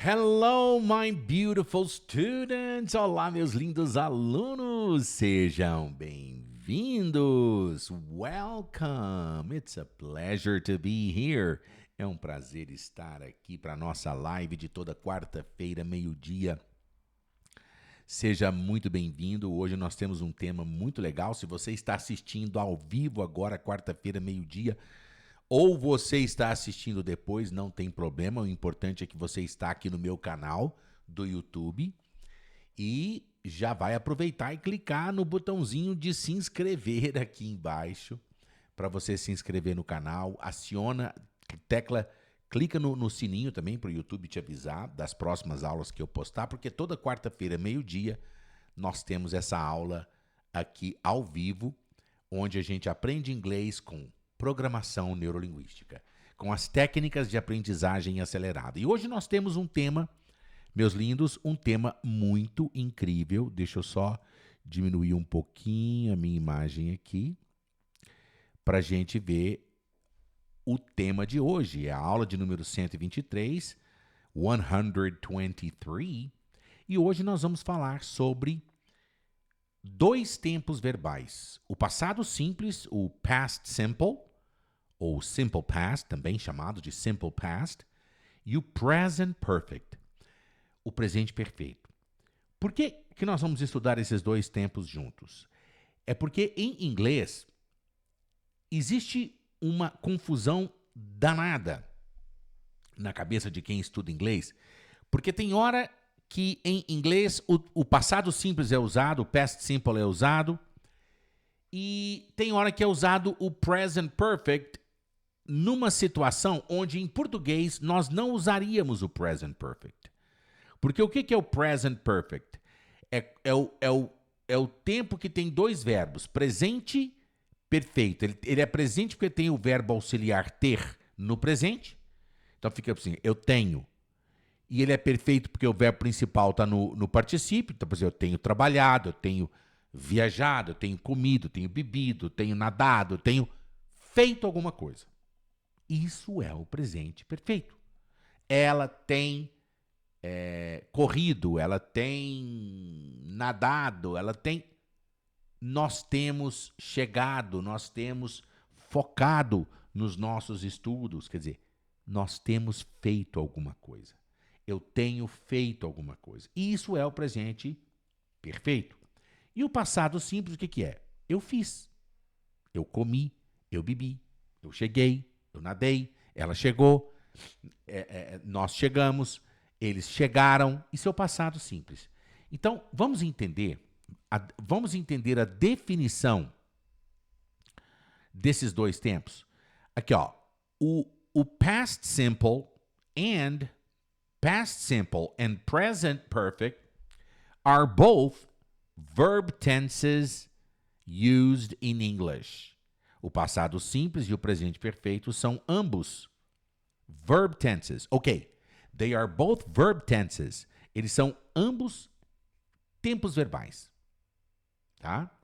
Hello, my beautiful students! Olá, meus lindos alunos! Sejam bem-vindos! Welcome! It's a pleasure to be here. É um prazer estar aqui para a nossa live de toda quarta-feira, meio-dia. Seja muito bem-vindo. Hoje nós temos um tema muito legal. Se você está assistindo ao vivo agora, quarta-feira, meio-dia, ou você está assistindo depois, não tem problema. O importante é que você está aqui no meu canal do YouTube e já vai aproveitar e clicar no botãozinho de se inscrever aqui embaixo para você se inscrever no canal. Clica no sininho também para o YouTube te avisar das próximas aulas que eu postar, porque toda quarta-feira, meio-dia, nós temos essa aula aqui ao vivo, onde a gente aprende inglês com programação neurolinguística, com as técnicas de aprendizagem acelerada. E hoje nós temos um tema, meus lindos, um tema muito incrível. Deixa eu só diminuir um pouquinho a minha imagem aqui para a gente ver o tema de hoje. É a aula de número 123, 123, e hoje nós vamos falar sobre dois tempos verbais. O passado simples, o past simple, ou simple past, também chamado de simple past, e o present perfect, o presente perfeito. Por que nós vamos estudar esses dois tempos juntos? É porque em inglês existe uma confusão danada na cabeça de quem estuda inglês, porque tem hora que em inglês o passado simples é usado, o past simple é usado, e tem hora que é usado o present perfect numa situação onde em português nós não usaríamos o present perfect. Porque o que é o present perfect? É o tempo que tem dois verbos, presente perfeito. Ele é presente porque tem o verbo auxiliar ter no presente. Então fica assim, eu tenho. E ele é perfeito porque o verbo principal está no particípio. Então, por exemplo, eu tenho trabalhado, eu tenho viajado, eu tenho comido, eu tenho bebido, eu tenho nadado, eu tenho feito alguma coisa. Isso é o presente perfeito. Ela tem corrido, ela tem nadado, ela tem... Nós temos chegado, nós temos focado nos nossos estudos. Quer dizer, nós temos feito alguma coisa. Eu tenho feito alguma coisa. E isso é o presente perfeito. E o passado simples, o que é? Eu fiz. Eu comi, eu bebi, eu cheguei, eu nadei, ela chegou, nós chegamos, eles chegaram. Isso é o passado simples. Então, vamos entender a definição desses dois tempos. Aqui, ó, o past simple and present perfect are both verb tenses used in English. O passado simples e o presente perfeito são ambos verb tenses. Ok, they are both verb tenses. Eles são ambos tempos verbais. Tá?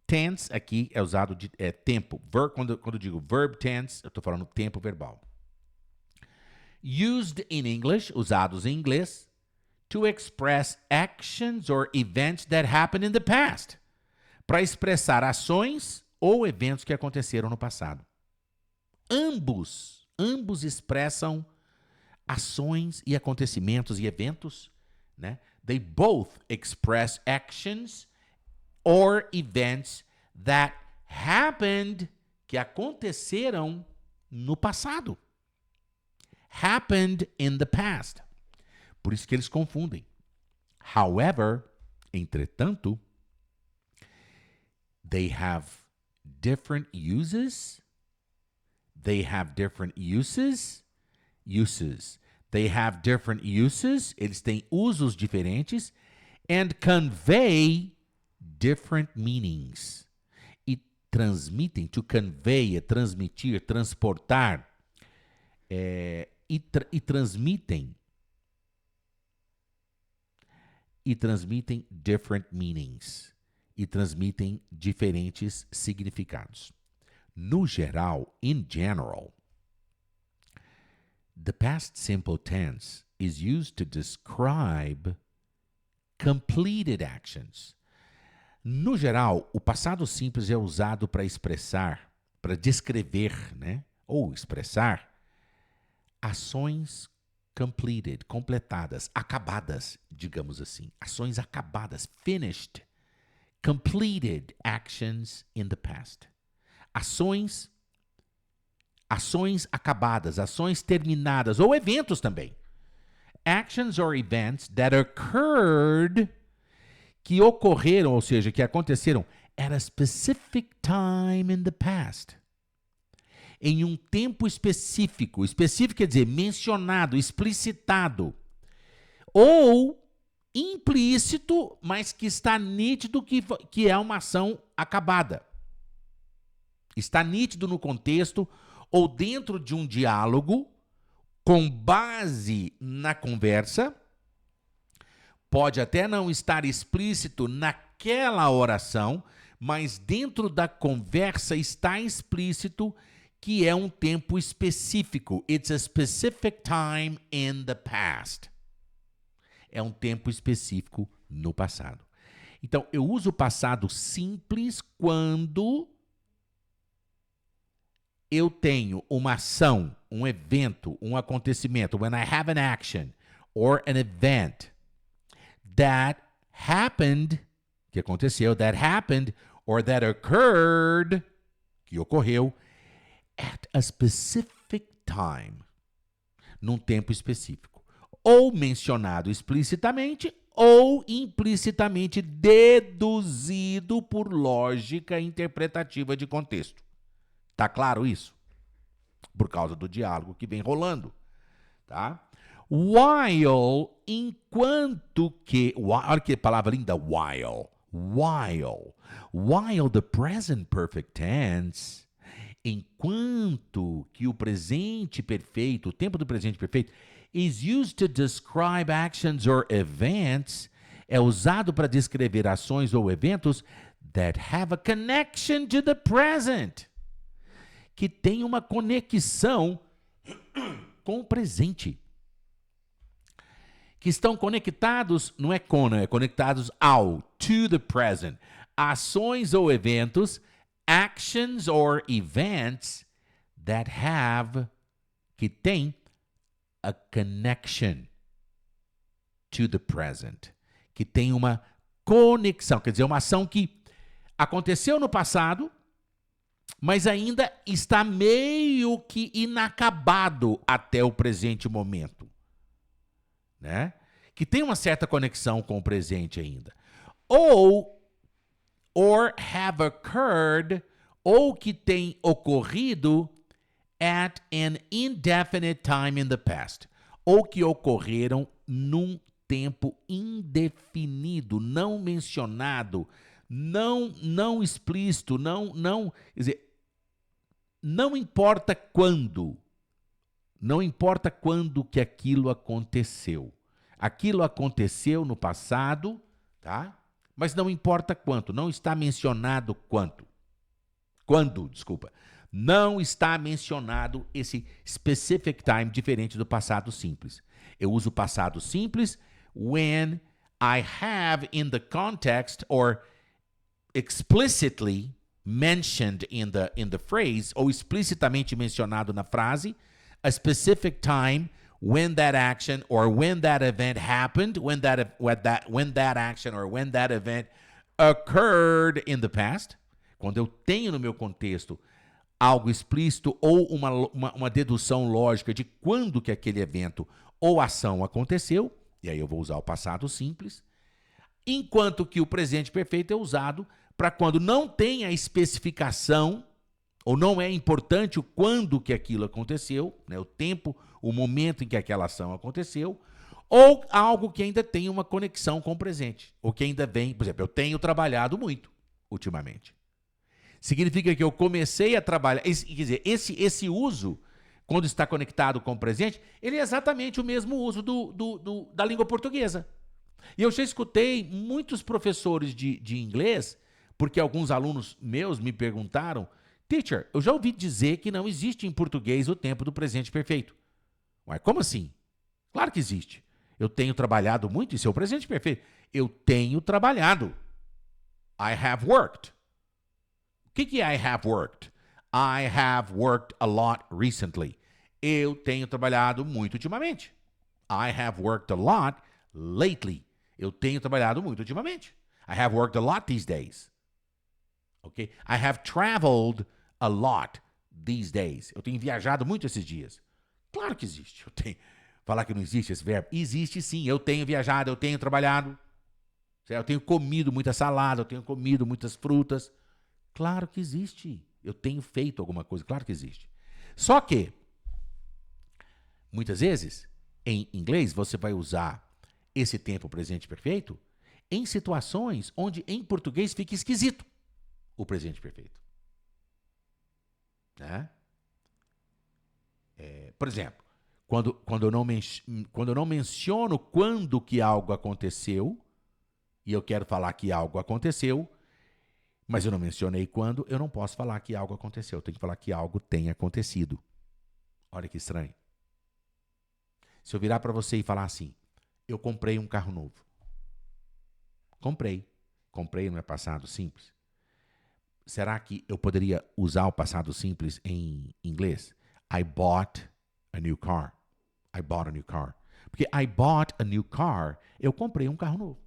Tense aqui é usado de tempo. Quando eu digo verb tense, eu estou falando tempo verbal. Used in English, usados em inglês, to express actions or events that happened in the past. Para expressar ações ou eventos que aconteceram no passado. Ambos expressam ações e acontecimentos e eventos, né? They both express actions or events that happened, que aconteceram no passado. Happened in the past. Por isso que eles confundem. However, entretanto, they have different uses. They have different uses. They have different uses. Eles têm usos diferentes. And convey different meanings. E transmitem, to convey, é transmitir, transportar. E transmitem different meanings. E transmitem diferentes significados. No geral, in general, The past simple tense is used to describe completed actions. No geral, o passado simples é usado para expressar, para descrever, né? Ou expressar ações completed, completadas, acabadas, digamos assim. Ações acabadas, finished, completed actions in the past. Ações acabadas, ações terminadas, ou eventos também. Actions or events that occurred, que ocorreram, ou seja, que aconteceram at a specific time in the past. Em um tempo específico. Específico quer dizer mencionado, explicitado. Ou implícito, mas que está nítido que é uma ação acabada. Está nítido no contexto ou dentro de um diálogo com base na conversa. Pode até não estar explícito naquela oração, mas dentro da conversa está explícito que é um tempo específico. It's a specific time in the past. É um tempo específico no passado. Então, eu uso o passado simples quando eu tenho uma ação, um evento, um acontecimento. When I have an action or an event that happened, que aconteceu, that happened, or that occurred, que ocorreu, at a specific time, num tempo específico. Ou mencionado explicitamente, ou implicitamente deduzido por lógica interpretativa de contexto. Tá claro isso? Por causa do diálogo que vem rolando, tá? While, enquanto que... Olha que palavra linda, while. While the present perfect tense, enquanto que o presente perfeito, o tempo do presente perfeito, is used to describe actions or events, é usado para descrever ações ou eventos that have a connection to the present, que tem uma conexão com o presente. Que estão conectados, não é é conectados ao, to the present. Ações ou eventos, actions or events that have, que tem a connection to the present. Que tem uma conexão, quer dizer, uma ação que aconteceu no passado, mas ainda está meio que inacabado até o presente momento. Né? Que tem uma certa conexão com o presente ainda. Or have occurred, ou que tem ocorrido at an indefinite time in the past, ou que ocorreram num tempo indefinido, não mencionado, não explícito, quer dizer, não importa quando. Não importa quando que aquilo aconteceu. Aquilo aconteceu no passado, tá? Mas não importa quanto, não está mencionado quanto. Quando, desculpa. Não está mencionado esse specific time diferente do passado simples. Eu uso o passado simples when I have in the context or explicitly mentioned in the phrase, ou explicitamente mencionado na frase, a specific time when that action or when that event happened, when that action or when that event occurred in the past. Quando eu tenho no meu contexto algo explícito ou uma dedução lógica de quando que aquele evento ou ação aconteceu, e aí eu vou usar o passado simples, enquanto que o presente perfeito é usado para quando não tem a especificação ou não é importante o quando que aquilo aconteceu, né, o tempo, o momento em que aquela ação aconteceu, ou algo que ainda tem uma conexão com o presente, ou que ainda vem, por exemplo, eu tenho trabalhado muito ultimamente. Significa que eu comecei a trabalhar, quer dizer, esse uso, quando está conectado com o presente, ele é exatamente o mesmo uso da língua portuguesa. E eu já escutei muitos professores de inglês, porque alguns alunos meus me perguntaram, teacher, eu já ouvi dizer que não existe em português o tempo do presente perfeito. Ué, como assim? Claro que existe. Eu tenho trabalhado muito, isso é o presente perfeito. Eu tenho trabalhado. I have worked. O que é I have worked? I have worked a lot recently. Eu tenho trabalhado muito ultimamente. I have worked a lot lately. Eu tenho trabalhado muito ultimamente. I have worked a lot these days. Okay? I have traveled a lot these days. Eu tenho viajado muito esses dias. Claro que existe. Eu tenho... Falar que não existe esse verbo? Existe sim. Eu tenho viajado, eu tenho trabalhado. Eu tenho comido muita salada, eu tenho comido muitas frutas. Claro que existe. Eu tenho feito alguma coisa. Claro que existe. Só que, muitas vezes, em inglês, você vai usar esse tempo presente perfeito em situações onde em português fica esquisito o presente perfeito. Né? Por exemplo, quando eu não menciono quando que algo aconteceu, e eu quero falar que algo aconteceu, mas eu não mencionei quando, eu não posso falar que algo aconteceu. Eu tenho que falar que algo tem acontecido. Olha que estranho. Se eu virar para você e falar assim, eu comprei um carro novo. Comprei. Comprei no passado simples. Será que eu poderia usar o passado simples em inglês? I bought a new car. I bought a new car. Porque I bought a new car, eu comprei um carro novo.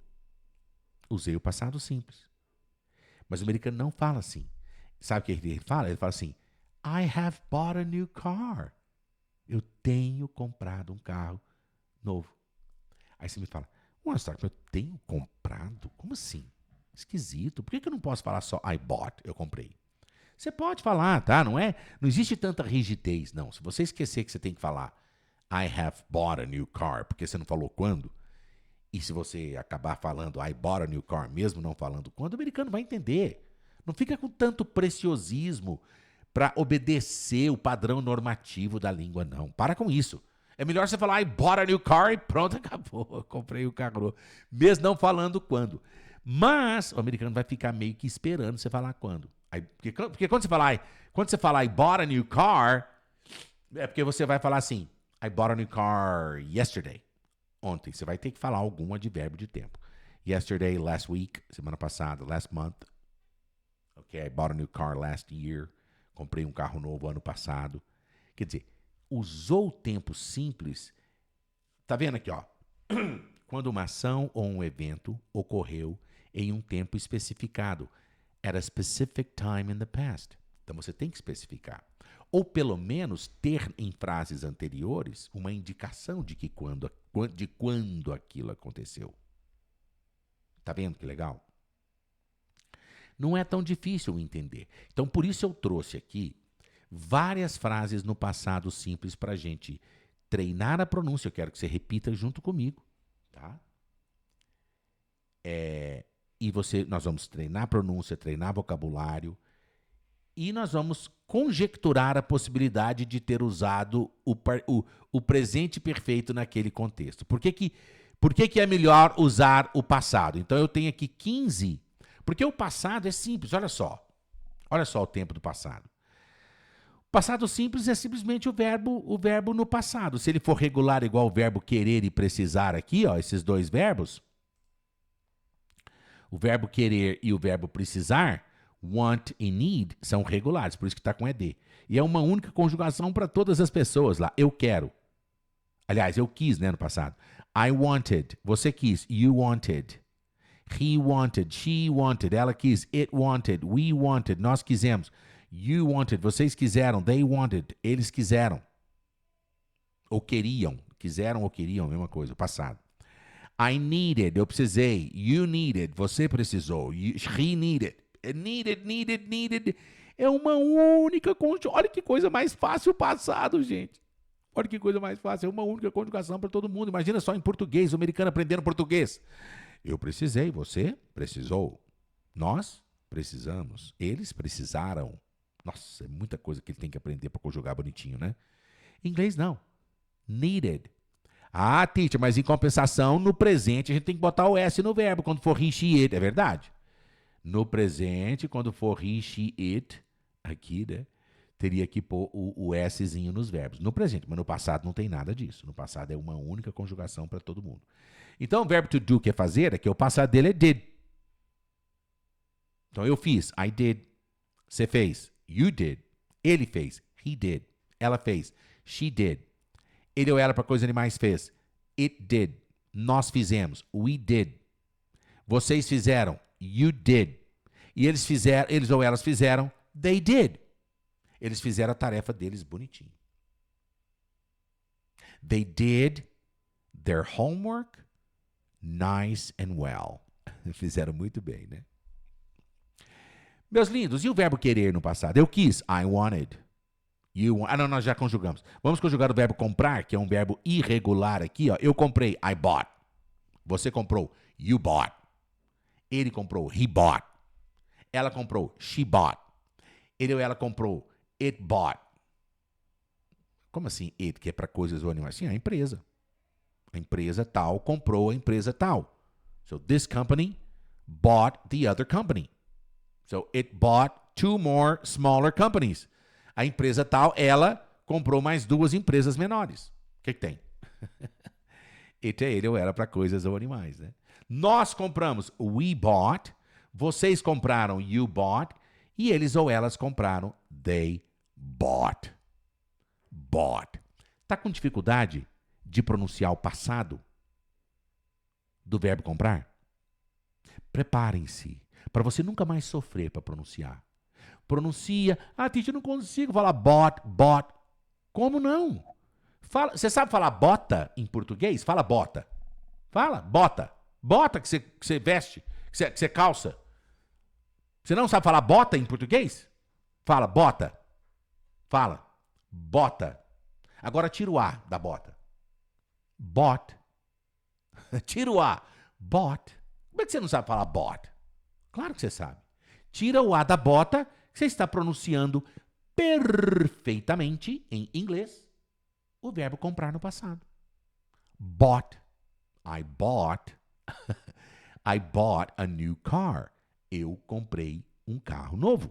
Usei o passado simples. Mas o americano não fala assim. Sabe o que ele fala? Ele fala assim, I have bought a new car. Eu tenho comprado um carro novo. Aí você me fala, eu tenho comprado? Como assim? Esquisito. Por que eu não posso falar só I bought, eu comprei? Você pode falar, tá? Não existe tanta rigidez, não. Se você esquecer que você tem que falar I have bought a new car, porque você não falou quando, e se você acabar falando I bought a new car, mesmo não falando quando, o americano vai entender. Não fica com tanto preciosismo para obedecer o padrão normativo da língua, não. Para com isso. É melhor você falar I bought a new car e pronto, acabou. Eu comprei o carro novo. Mesmo não falando quando. Mas o americano vai ficar meio que esperando você falar quando. Porque quando você fala I bought a new car, é porque você vai falar assim, I bought a new car yesterday. Ontem. Você vai ter que falar algum advérbio de tempo. Yesterday, last week, semana passada, last month. Okay, I bought a new car last year. Comprei um carro novo ano passado. Quer dizer, usou o tempo simples. Tá vendo aqui, ó? Quando uma ação ou um evento ocorreu em um tempo especificado. At a specific time in the past. Então você tem que especificar. Ou pelo menos ter em frases anteriores uma indicação de quando aquilo aconteceu. Tá vendo que legal? Não é tão difícil entender. Então, por isso eu trouxe aqui várias frases no passado simples para a gente treinar a pronúncia. Eu quero que você repita junto comigo, tá? Nós vamos treinar a pronúncia, treinar vocabulário, e nós vamos conjecturar a possibilidade de ter usado o presente perfeito naquele contexto. Por que é melhor usar o passado? Então, eu tenho aqui 15, porque o passado é simples, olha só. Olha só o tempo do passado. O passado simples é simplesmente o verbo no passado. Se ele for regular igual o verbo querer e precisar aqui, ó, esses dois verbos, o verbo querer e o verbo precisar, want e need, são regulares, por isso que está com ED. E é uma única conjugação para todas as pessoas lá. Eu quero. Aliás, eu quis, né, no passado. I wanted. Você quis. You wanted. He wanted. She wanted. Ela quis. It wanted. We wanted. Nós quisemos. You wanted. Vocês quiseram. They wanted. Eles quiseram. Ou queriam. Quiseram ou queriam, mesma coisa. Passado. I needed. Eu precisei. You needed. Você precisou. He needed. Needed. É uma única conjugação. Olha que coisa mais fácil o passado, gente. Olha que coisa mais fácil. É uma única conjugação para todo mundo. Imagina só em português, o americano aprendendo português. Eu precisei, você precisou. Nós precisamos. Eles precisaram. Nossa, é muita coisa que ele tem que aprender para conjugar bonitinho, né? Em inglês, não. Needed. Ah, teacher, mas em compensação, no presente, a gente tem que botar o S no verbo quando for he, she, it. É verdade? No presente, quando for he, she, it, aqui, né? teria que pôr o Szinho nos verbos. No presente, mas no passado não tem nada disso. No passado é uma única conjugação para todo mundo. Então, o verbo to do, que é fazer, é que o passado dele é did. Então, eu fiz, I did. Você fez, you did. Ele fez, he did. Ela fez, she did. Ele ou ela, para coisas animais, fez, it did. Nós fizemos, we did. Vocês fizeram, you did. E eles ou elas fizeram, they did. Eles fizeram a tarefa deles bonitinho. They did their homework nice and well. Fizeram muito bem, né? Meus lindos, e o verbo querer no passado? Eu quis, I wanted. Não, nós já conjugamos. Vamos conjugar o verbo comprar, que é um verbo irregular aqui. Ó. Eu comprei, I bought. Você comprou, you bought. Ele comprou, he bought. Ela comprou, she bought. Ele ou ela comprou, it bought. Como assim it, que é para coisas ou animais? Sim, a empresa. A empresa tal comprou a empresa tal. So this company bought the other company. So it bought 2 more smaller companies. A empresa tal, ela comprou mais 2 empresas menores. O que tem? It é ele ou ela para coisas ou animais, né? Nós compramos, we bought. Vocês compraram, you bought. E eles ou elas compraram, they bought. Bought. Tá com dificuldade de pronunciar o passado do verbo comprar? Preparem-se para você nunca mais sofrer para pronunciar. Pronuncia. Titi, eu não consigo falar bought, bought. Como não? Você sabe falar bota em português? Fala bota. Fala, bota. Bota que você veste, que você calça. Você não sabe falar bota em português? Fala bota. Fala bota. Agora tira o A da bota. Bought. Tira o A. Bought. Como é que você não sabe falar bought? Claro que você sabe. Tira o A da bota, que você está pronunciando perfeitamente em inglês o verbo comprar no passado. Bought. I bought. I bought a new car. Eu comprei um carro novo.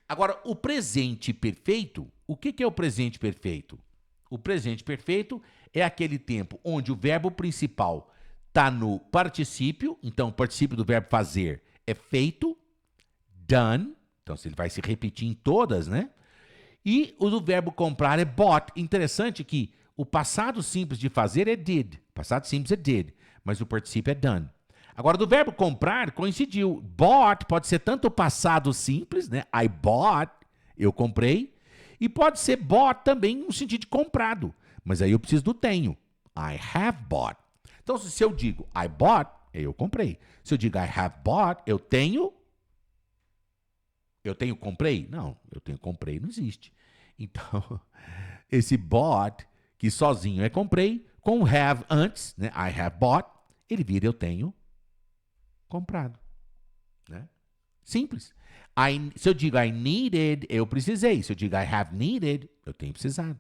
Agora, o presente perfeito, o que é o presente perfeito? O presente perfeito é aquele tempo onde o verbo principal está no particípio, então o particípio do verbo fazer é feito, done, então ele vai se repetir em todas, né? E o do verbo comprar é bought. Interessante que o passado simples de fazer é did, passado simples é did, mas o particípio é done. Agora, do verbo comprar, coincidiu. Bought pode ser tanto o passado simples, né? I bought, eu comprei. E pode ser bought também no sentido de comprado. Mas aí eu preciso do tenho. I have bought. Então, se eu digo I bought, eu comprei. Se eu digo I have bought, eu tenho comprei? Não, eu tenho comprei, não existe. Então, esse bought, que sozinho é comprei, com have antes, né? I have bought, ele vira eu tenho comprado, né? Simples. Se eu digo I needed, eu precisei. Se eu digo I have needed, eu tenho precisado.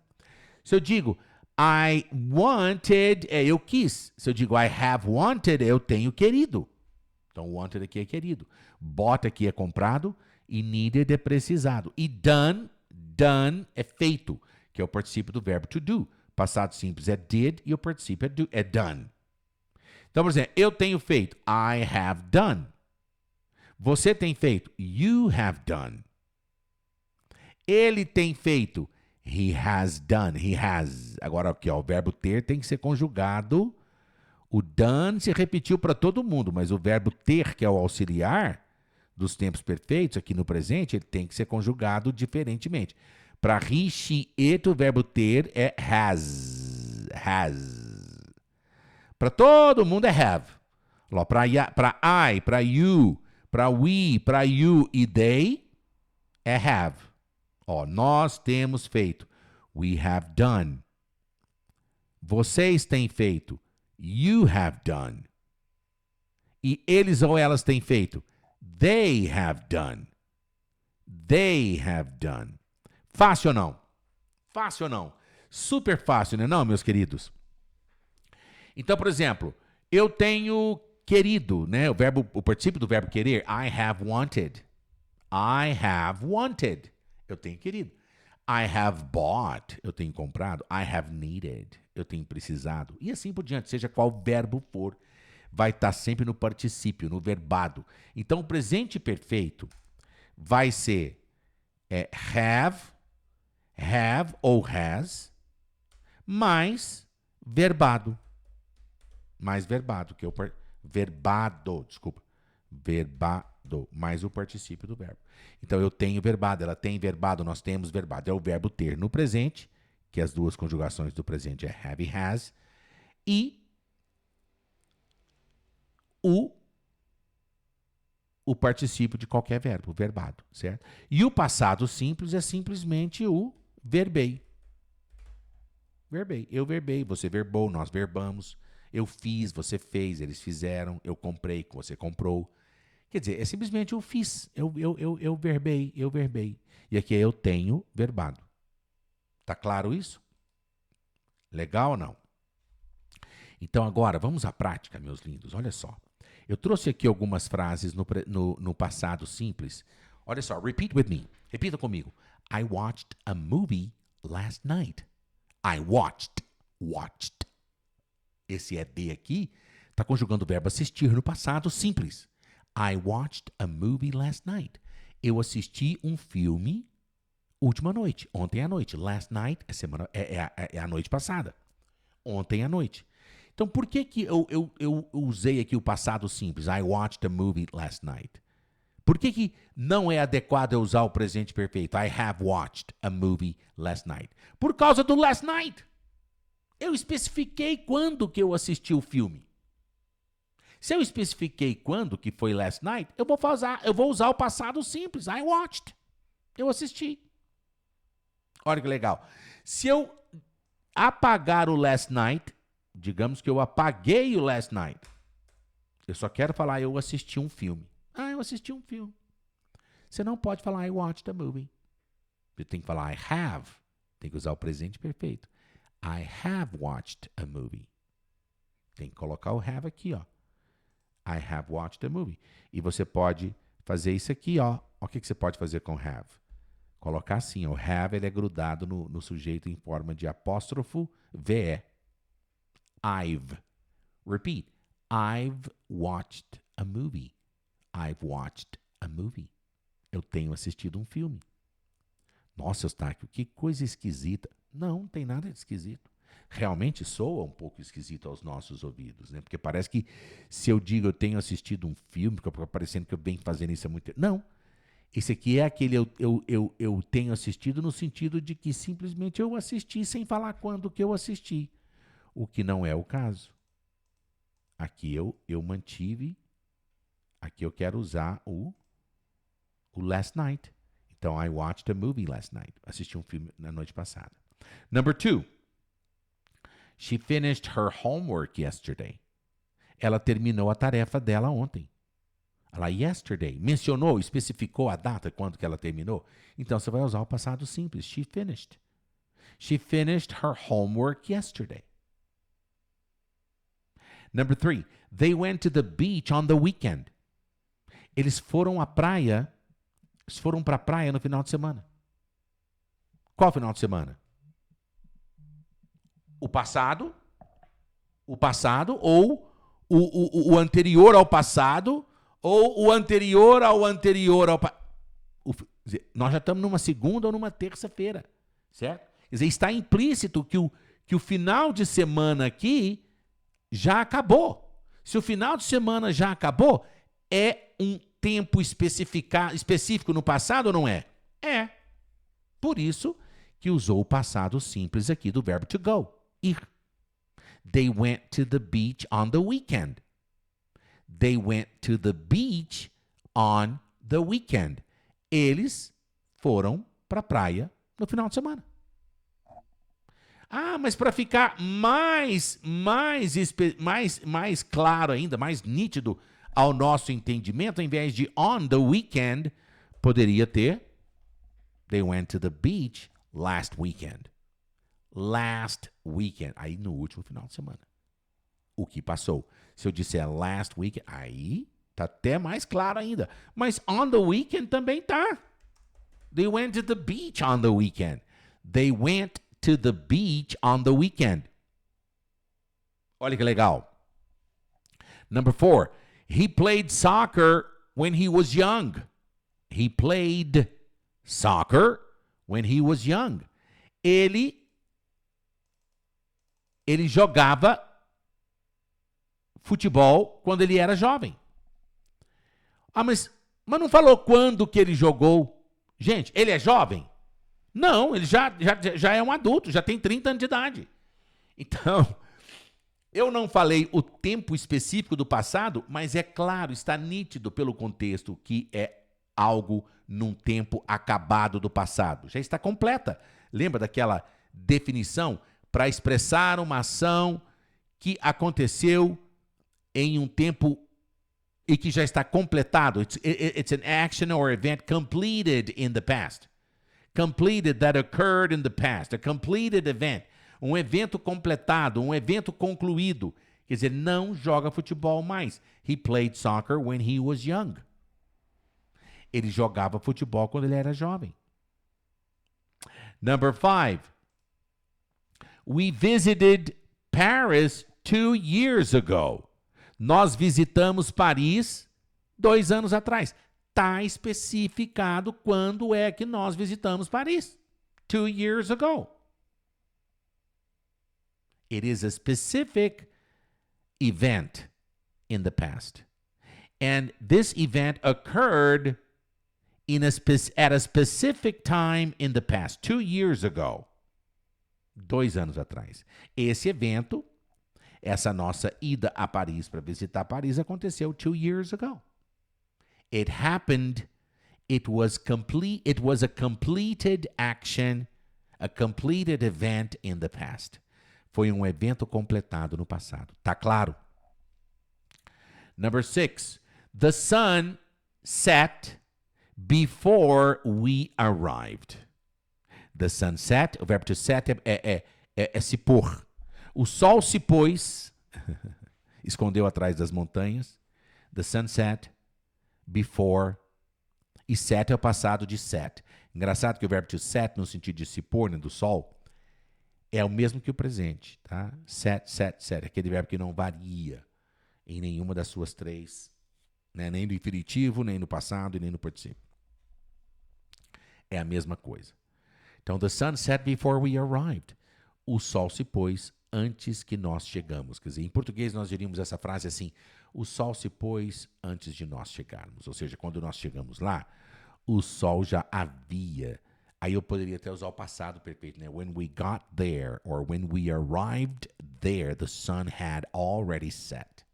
Se eu digo I wanted, eu quis. Se eu digo I have wanted, eu tenho querido. Então, wanted aqui é querido. Bought aqui é comprado e needed é precisado. E done é feito, que é o particípio do verbo to do. Passado simples é did e o particípio é done. Então, por exemplo, eu tenho feito, I have done. Você tem feito, you have done. Ele tem feito, he has done, he has. Agora aqui, ó, o verbo ter tem que ser conjugado. O done se repetiu para todo mundo, mas o verbo ter, que é o auxiliar dos tempos perfeitos, aqui no presente, ele tem que ser conjugado diferentemente. Para he, she, it, o verbo ter é has. Para todo mundo é have. Para I, para you, para we, para you e they é have. Ó, nós temos feito. We have done. Vocês têm feito. You have done. E eles ou elas têm feito. They have done. They have done. Fácil ou não? Fácil ou não? Super fácil, né, não, meus queridos? Então, por exemplo, eu tenho querido, né? O particípio do verbo querer, I have wanted. I have wanted. Eu tenho querido. I have bought, eu tenho comprado. I have needed, eu tenho precisado. E assim por diante, seja qual verbo for, vai estar sempre no particípio, no verbado. Então, o presente perfeito vai ser have ou has, mais verbado. Mais verbado, que é o verbado, desculpa. Verbado, mais o particípio do verbo. Então, eu tenho verbado, ela tem verbado, nós temos verbado. É o verbo ter no presente, que as duas conjugações do presente é have e has, e o particípio de qualquer verbo, verbado, certo? E o passado simples é simplesmente o verbei. Verbei, eu verbei, você verbou, nós verbamos. Eu fiz, você fez, eles fizeram. Eu comprei, você comprou. Quer dizer, é simplesmente eu fiz, eu verbei, eu verbei. E aqui é eu tenho verbado. Tá claro isso? Legal ou não? Então agora, vamos à prática, meus lindos. Olha só. Eu trouxe aqui algumas frases no passado simples. Olha só, repeat with me. Repita comigo. I watched a movie last night. I watched. Esse ED aqui está conjugando o verbo assistir no passado simples. I watched a movie last night. Eu assisti um filme última noite, ontem à noite. Last night é a noite passada. Ontem à noite. Então, por que eu usei aqui o passado simples? I watched a movie last night. Por que não é adequado eu usar o presente perfeito? I have watched a movie last night. Por causa do last night. Eu especifiquei quando que eu assisti o filme. Se eu especifiquei quando que foi last night, eu vou usar o passado simples. I watched. Eu assisti. Olha que legal. Se eu apagar o last night, digamos que eu apaguei o last night. Eu só quero falar eu assisti um filme. Eu assisti um filme. Você não pode falar I watched a movie. Você tem que falar I have. Tem que usar o presente perfeito. I have watched a movie. Tem que colocar o have aqui, ó. I have watched a movie. E você pode fazer isso aqui, ó. O que você pode fazer com have? Colocar assim, ó. O have ele é grudado no sujeito em forma de apóstrofo VE. I've. Repeat. I've watched a movie. I've watched a movie. Eu tenho assistido um filme. Nossa, Eustáquio, que coisa esquisita. Não tem nada de esquisito. Realmente soa um pouco esquisito aos nossos ouvidos, né? Porque parece que se eu digo eu tenho assistido um filme, fica parecendo que eu venho fazendo isso há muito tempo. Não. Esse aqui é aquele eu tenho assistido no sentido de que simplesmente eu assisti sem falar quando que eu assisti. O que não é o caso. Aqui eu mantive. Aqui eu quero usar o last night. Então, I watched a movie last night. Assisti um filme na noite passada. Number 2. She finished her homework yesterday. Ela terminou a tarefa dela ontem. Ela yesterday mencionou, especificou a data quando que ela terminou. Então, você vai usar o passado simples. She finished. She finished her homework yesterday. Number 3. They went to the beach on the weekend. Eles foram à praia. Eles foram para a praia no final de semana. Qual final de semana? O passado ou o anterior ao passado ou o anterior ao nós já estamos numa segunda ou numa terça-feira, certo? Quer dizer, está implícito que o final de semana aqui já acabou. Se o final de semana já acabou, é um tempo específico no passado ou não é? É. Por isso que usou o passado simples aqui do verbo to go, ir. They went to the beach on the weekend. They went to the beach on the weekend. Eles foram para a praia no final de semana. Mas para ficar mais claro ainda, mais nítido ao nosso entendimento, ao invés de on the weekend, poderia ter They went to the beach last weekend. Last weekend. Aí no último final de semana. O que passou? Se eu disser last weekend, aí tá até mais claro ainda. Mas on the weekend também tá. They went to the beach on the weekend. They went to the beach on the weekend. Olha que legal. Number 4. He played soccer when he was young. He played soccer when he was young. Ele jogava futebol quando ele era jovem. Ah, mas não falou quando que ele jogou. Gente, ele é jovem? Não, ele já é um adulto, já tem 30 anos de idade. Então, eu não falei o tempo específico do passado, mas é claro, está nítido pelo contexto que é algo num tempo acabado do passado. Já está completa. Lembra daquela definição para expressar uma ação que aconteceu em um tempo e que já está completado? It's an action or event completed in the past. Completed that occurred in the past. A completed event. Um evento completado, um evento concluído. Quer dizer, não joga futebol mais. He played soccer when he was young. Ele jogava futebol quando ele era jovem. Number 5. We visited Paris 2 years ago. Nós visitamos Paris 2 anos atrás. Está especificado quando é que nós visitamos Paris. 2 years ago. It is a specific event in the past. And this event occurred at a specific time in the past, 2 years ago. 2 anos atrás. Esse evento, essa nossa ida a Paris para visitar Paris aconteceu 2 years ago. It happened, it was a completed action, a completed event in the past. Foi um evento completado no passado. Tá claro? Number 6. The sun set before we arrived. The sun set, o verbo to set é se pôr. O sol se pôs, escondeu atrás das montanhas. The sun set before, e set é o passado de set. Engraçado que o verbo to set, no sentido de se pôr, né, do sol, é o mesmo que o presente, tá? Set, aquele verbo que não varia em nenhuma das suas 3, né? Nem no infinitivo, nem no passado e nem no particípio. É a mesma coisa. Então, the sun set before we arrived. O sol se pôs antes que nós chegamos. Quer dizer, em português nós diríamos essa frase assim: o sol se pôs antes de nós chegarmos. Ou seja, quando nós chegamos lá, o sol já havia. Aí eu poderia até usar o passado perfeito, né? When we got there, or when we arrived there, the sun had already set.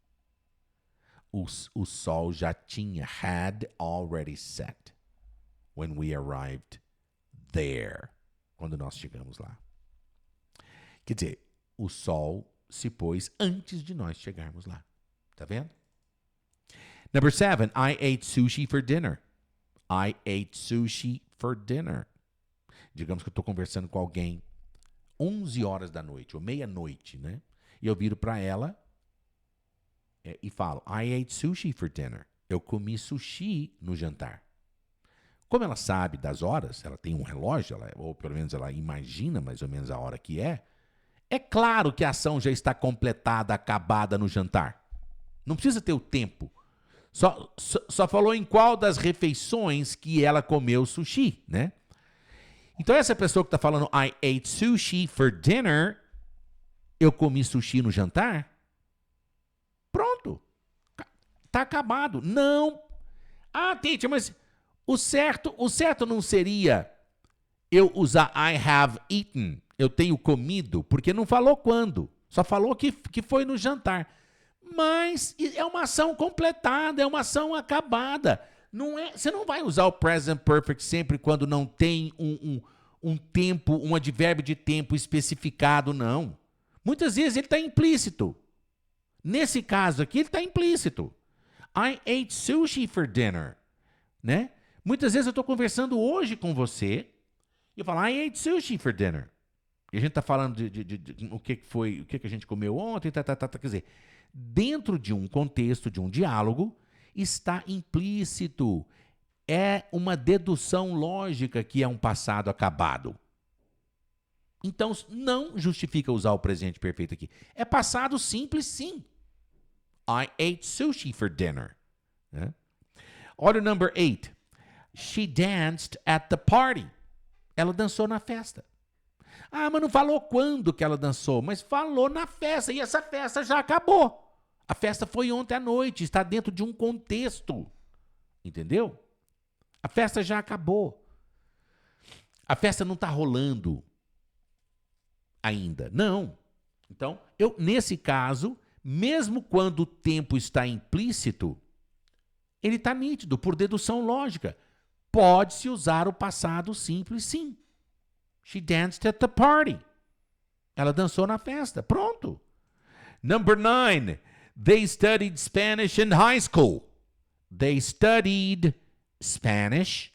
O sol já tinha, had already set. When we arrived there. Quando nós chegamos lá. Quer dizer, o sol se pôs antes de nós chegarmos lá. Tá vendo? Number 7, I ate sushi for dinner. I ate sushi for dinner. Digamos que eu estou conversando com alguém 11 horas da noite, ou meia-noite, né? E eu viro para ela e falo, I ate sushi for dinner. Eu comi sushi no jantar. Como ela sabe das horas, ela tem um relógio, ou pelo menos ela imagina mais ou menos a hora que é claro que a ação já está completada, acabada no jantar. Não precisa ter o tempo. Só falou em qual das refeições que ela comeu sushi, né? Então essa pessoa que está falando I ate sushi for dinner, eu comi sushi no jantar, pronto. Tá acabado. Não. Ah, Tite, mas o certo não seria eu usar I have eaten, eu tenho comido, porque não falou quando. Só falou que foi no jantar. Mas é uma ação completada, é uma ação acabada. Não é, você não vai usar o present perfect sempre quando não tem um tempo, um advérbio de tempo especificado, não. Muitas vezes ele está implícito. Nesse caso aqui, ele está implícito. I ate sushi for dinner. Né? Muitas vezes eu estou conversando hoje com você e eu falo, I ate sushi for dinner. E a gente está falando de o que foi, o que a gente comeu ontem, quer dizer, dentro de um contexto, de um diálogo, está implícito é uma dedução lógica que é um passado acabado. Então, não justifica usar o presente perfeito aqui. É passado simples, sim. I ate sushi for dinner. Né? Order number 8. She danced at the party. Ela dançou na festa. Ah, mas não falou quando que ela dançou, mas falou na festa. E essa festa já acabou. A festa foi ontem à noite, está dentro de um contexto. Entendeu? A festa já acabou. A festa não está rolando ainda. Não. Então, nesse caso, mesmo quando o tempo está implícito, ele está nítido, por dedução lógica. Pode-se usar o passado simples, sim. She danced at the party. Ela dançou na festa. Pronto. Number 9. They studied Spanish in high school. They studied Spanish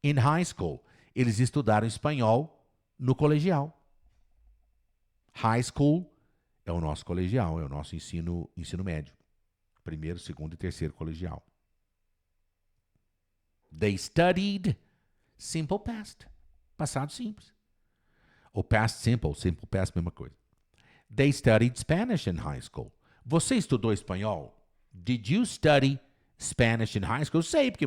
in high school. Eles estudaram espanhol no colegial. High school é o nosso colegial, é o nosso ensino médio. Primeiro, segundo e terceiro colegial. They studied simple past. Passado simples. Ou past simple, simple past, mesma coisa. They studied Spanish in high school. Você estudou espanhol? Did you study Spanish in high school? Eu sei, porque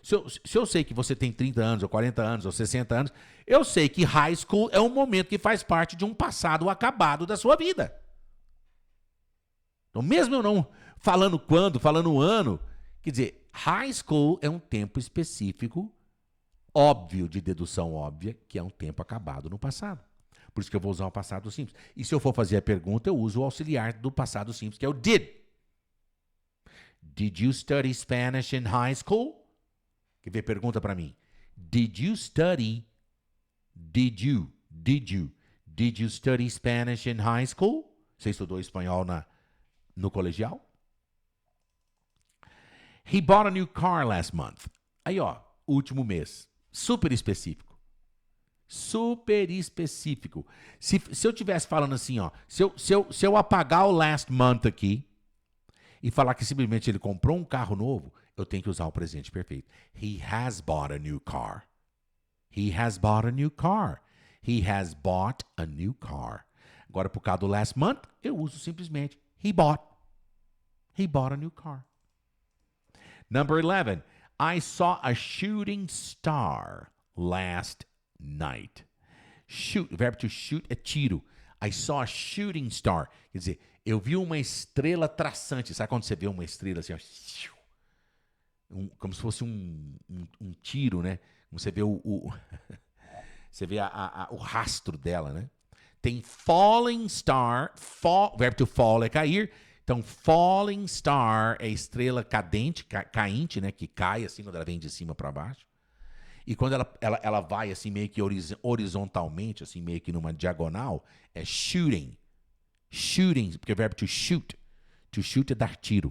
se eu sei que você tem 30 anos, ou 40 anos, ou 60 anos, eu sei que high school é um momento que faz parte de um passado acabado da sua vida. Então, mesmo eu não falando quando, falando o ano, quer dizer, high school é um tempo específico, óbvio, de dedução óbvia, que é um tempo acabado no passado. Por isso que eu vou usar o passado simples. E se eu for fazer a pergunta, eu uso o auxiliar do passado simples, que é o did. Did you study Spanish in high school? Quer ver? Pergunta para mim. Did you study Spanish in high school? Você estudou espanhol no colegial? He bought a new car last month. Aí, ó, último mês. Super específico. Super específico. Se eu estivesse falando assim, ó, se eu apagar o last month aqui e falar que simplesmente ele comprou um carro novo, eu tenho que usar o presente perfeito. He has bought a new car. He has bought a new car. He has bought a new car. Agora, por causa do last month, eu uso simplesmente he bought. He bought a new car. Number 11. I saw a shooting star last night. Shoot, o verbo to shoot é tiro. I saw a shooting star. Quer dizer, eu vi uma estrela traçante. Sabe quando você vê uma estrela assim, ó, como se fosse um tiro, né? Você vê você vê o rastro dela, né? Tem falling star. O verbo to fall é cair. Então, falling star é estrela cadente, cainte, né? Que cai assim quando ela vem de cima para baixo. E quando ela vai assim meio que horizontalmente, assim meio que numa diagonal, é shooting. Shooting, porque o verbo to shoot. To shoot é dar tiro.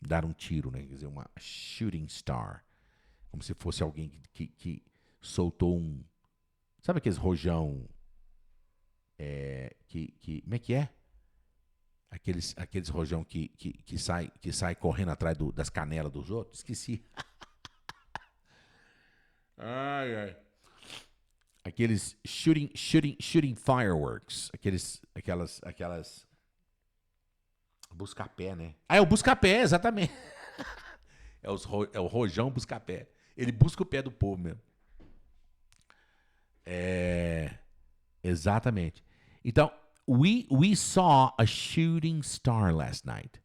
Dar um tiro, né? Quer dizer, uma shooting star. Como se fosse alguém que soltou um... Sabe aqueles rojão... como é que é? Aqueles rojão que sai correndo atrás das canelas dos outros? Esqueci. Ai, ai. Aqueles shooting fireworks. Aquelas busca-pé, né? Ah, é o busca-pé, exatamente. É o rojão busca-pé. Ele busca o pé do povo mesmo. Exatamente. Então, we saw a shooting star last night.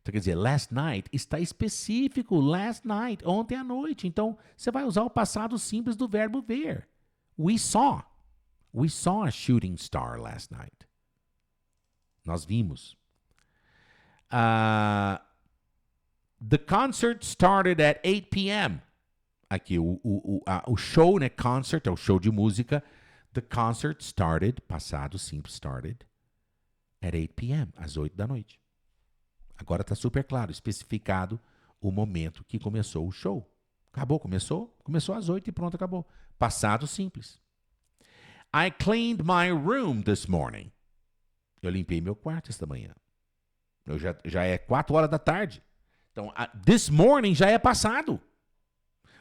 Então, quer dizer, last night está específico, last night, ontem à noite. Então, você vai usar o passado simples do verbo ver. We saw a shooting star last night. Nós vimos. The concert started at 8 p.m. Aqui, o show, né? Concert é o show de música. The concert started, passado simples, started at 8 p.m., às 8 da noite. Agora está super claro, especificado o momento que começou o show. Acabou, começou às 8 e pronto, acabou. Passado simples. I cleaned my room this morning. Eu limpei meu quarto esta manhã. Já é 4 horas da tarde. Então, this morning já é passado.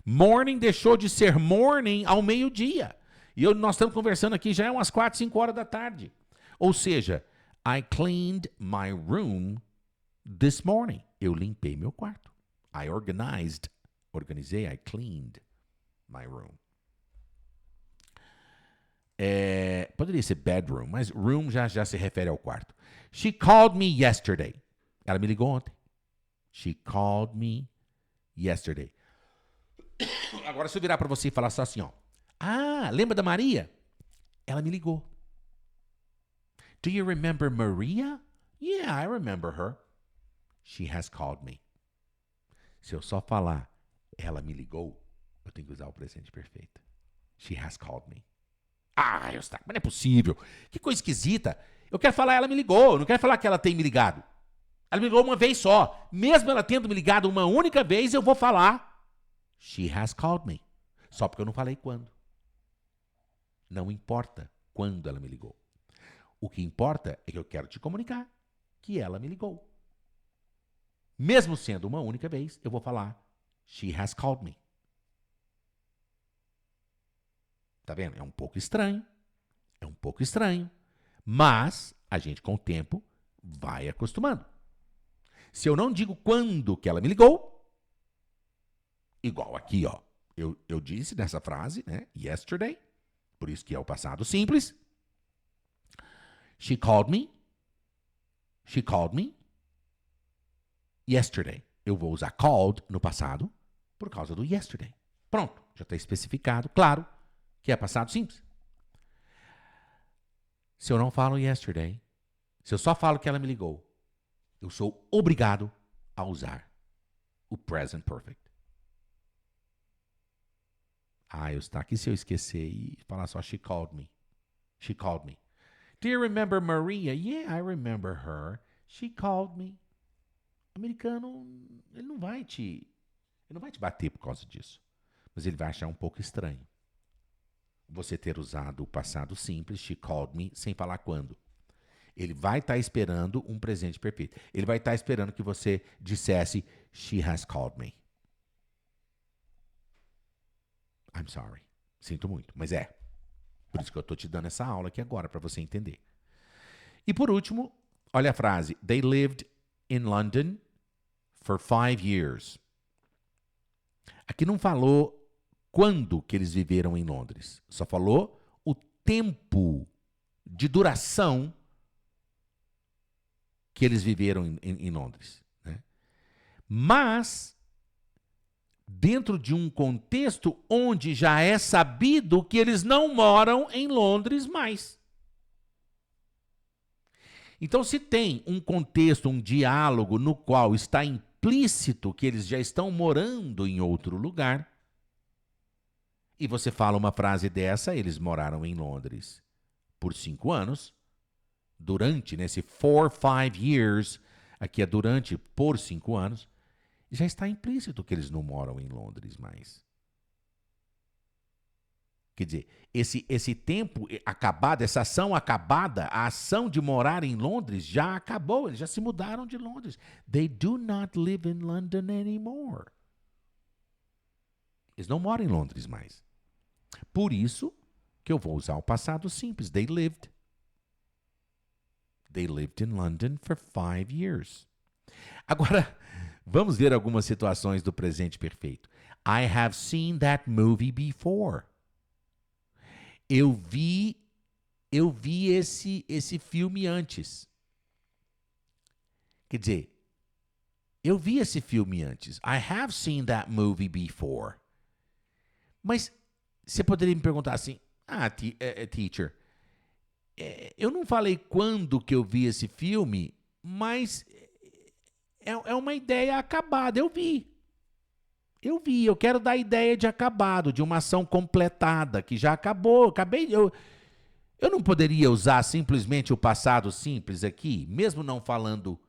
Morning deixou de ser morning ao meio-dia. E nós estamos conversando aqui já é umas 4, 5 horas da tarde. Ou seja, I cleaned my room this morning. Eu limpei meu quarto. I organizei, I cleaned my room. Poderia ser bedroom, mas room já se refere ao quarto. She called me yesterday. Ela me ligou ontem. She called me yesterday. Agora, se eu virar para você e falar só assim, ó. Lembra da Maria? Ela me ligou. Do you remember Maria? Yeah, I remember her. She has called me. Se eu só falar, ela me ligou, eu tenho que usar o presente perfeito. She has called me. Eustáquio, mas não é possível. Que coisa esquisita. Eu quero falar, ela me ligou. Eu não quero falar que ela tem me ligado. Ela me ligou uma vez só. Mesmo ela tendo me ligado uma única vez, eu vou falar, she has called me. Só porque eu não falei quando. Não importa quando ela me ligou. O que importa é que eu quero te comunicar que ela me ligou. Mesmo sendo uma única vez, eu vou falar, she has called me. Tá vendo? É um pouco estranho. Mas a gente, com o tempo, vai acostumando. Se eu não digo quando que ela me ligou, igual aqui, ó. Eu disse nessa frase, né? Yesterday. Por isso que é o passado simples. She called me. She called me. Yesterday. Eu vou usar called no passado por causa do yesterday. Pronto. Já está especificado, claro, que é passado simples. Se eu não falo yesterday, se eu só falo que ela me ligou, eu sou obrigado a usar o present perfect. Eustáquio, e se eu esquecer e falar só she called me? She called me. Do you remember Maria? Yeah, I remember her. She called me. O americano, ele não vai te bater por causa disso. Mas ele vai achar um pouco estranho você ter usado o passado simples, she called me, sem falar quando. Ele vai estar esperando um presente perfeito. Ele vai estar esperando que você dissesse, she has called me. I'm sorry. Sinto muito, mas é. Por isso que eu estou te dando essa aula aqui agora, para você entender. E por último, olha a frase. They lived in London for 5 years. Aqui não falou quando que eles viveram em Londres. Só falou o tempo de duração que eles viveram em Londres. Né? Mas, dentro de um contexto onde já é sabido que eles não moram em Londres mais. Então, se tem um contexto, um diálogo no qual está implícito que eles já estão morando em outro lugar, e você fala uma frase dessa, eles moraram em Londres por 5 anos, durante, nesse 4, 5 years, aqui é durante, por 5 anos, já está implícito que eles não moram em Londres mais. Quer dizer, esse tempo acabado, essa ação acabada, a ação de morar em Londres já acabou, eles já se mudaram de Londres. They do not live in London anymore. Eles não moram em Londres mais. Por isso que eu vou usar o passado simples. They lived. They lived in London for 5 years. Agora, vamos ver algumas situações do presente perfeito. I have seen that movie before. Eu vi esse filme antes. Quer dizer, eu vi esse filme antes. I have seen that movie before. Mas você poderia me perguntar assim, teacher, eu não falei quando que eu vi esse filme, mas é uma ideia acabada. Eu vi, eu quero dar a ideia de acabado, de uma ação completada, que já acabou, eu não poderia usar simplesmente o passado simples aqui, mesmo não falando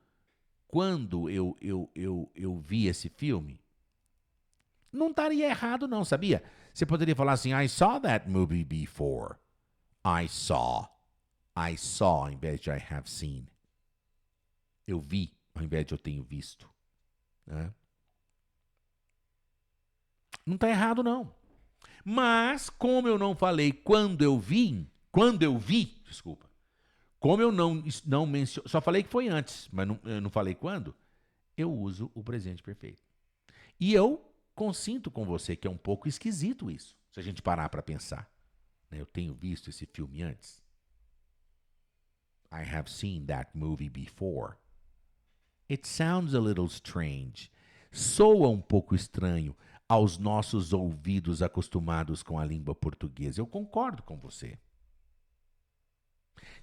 quando eu vi esse filme? Não estaria errado não, sabia? Você poderia falar assim, I saw that movie before. I saw, ao invés de I have seen. Eu vi, ao invés de eu tenho visto. Né? Não está errado, não. Mas, como eu não falei quando eu vi, desculpa, como eu não menciono, só falei que foi antes, mas eu não falei quando, eu uso o presente perfeito. E eu consinto com você que é um pouco esquisito isso, se a gente parar para pensar. Eu tenho visto esse filme antes. I have seen that movie before. It sounds a little strange. Soa um pouco estranho aos nossos ouvidos acostumados com a língua portuguesa. Eu concordo com você.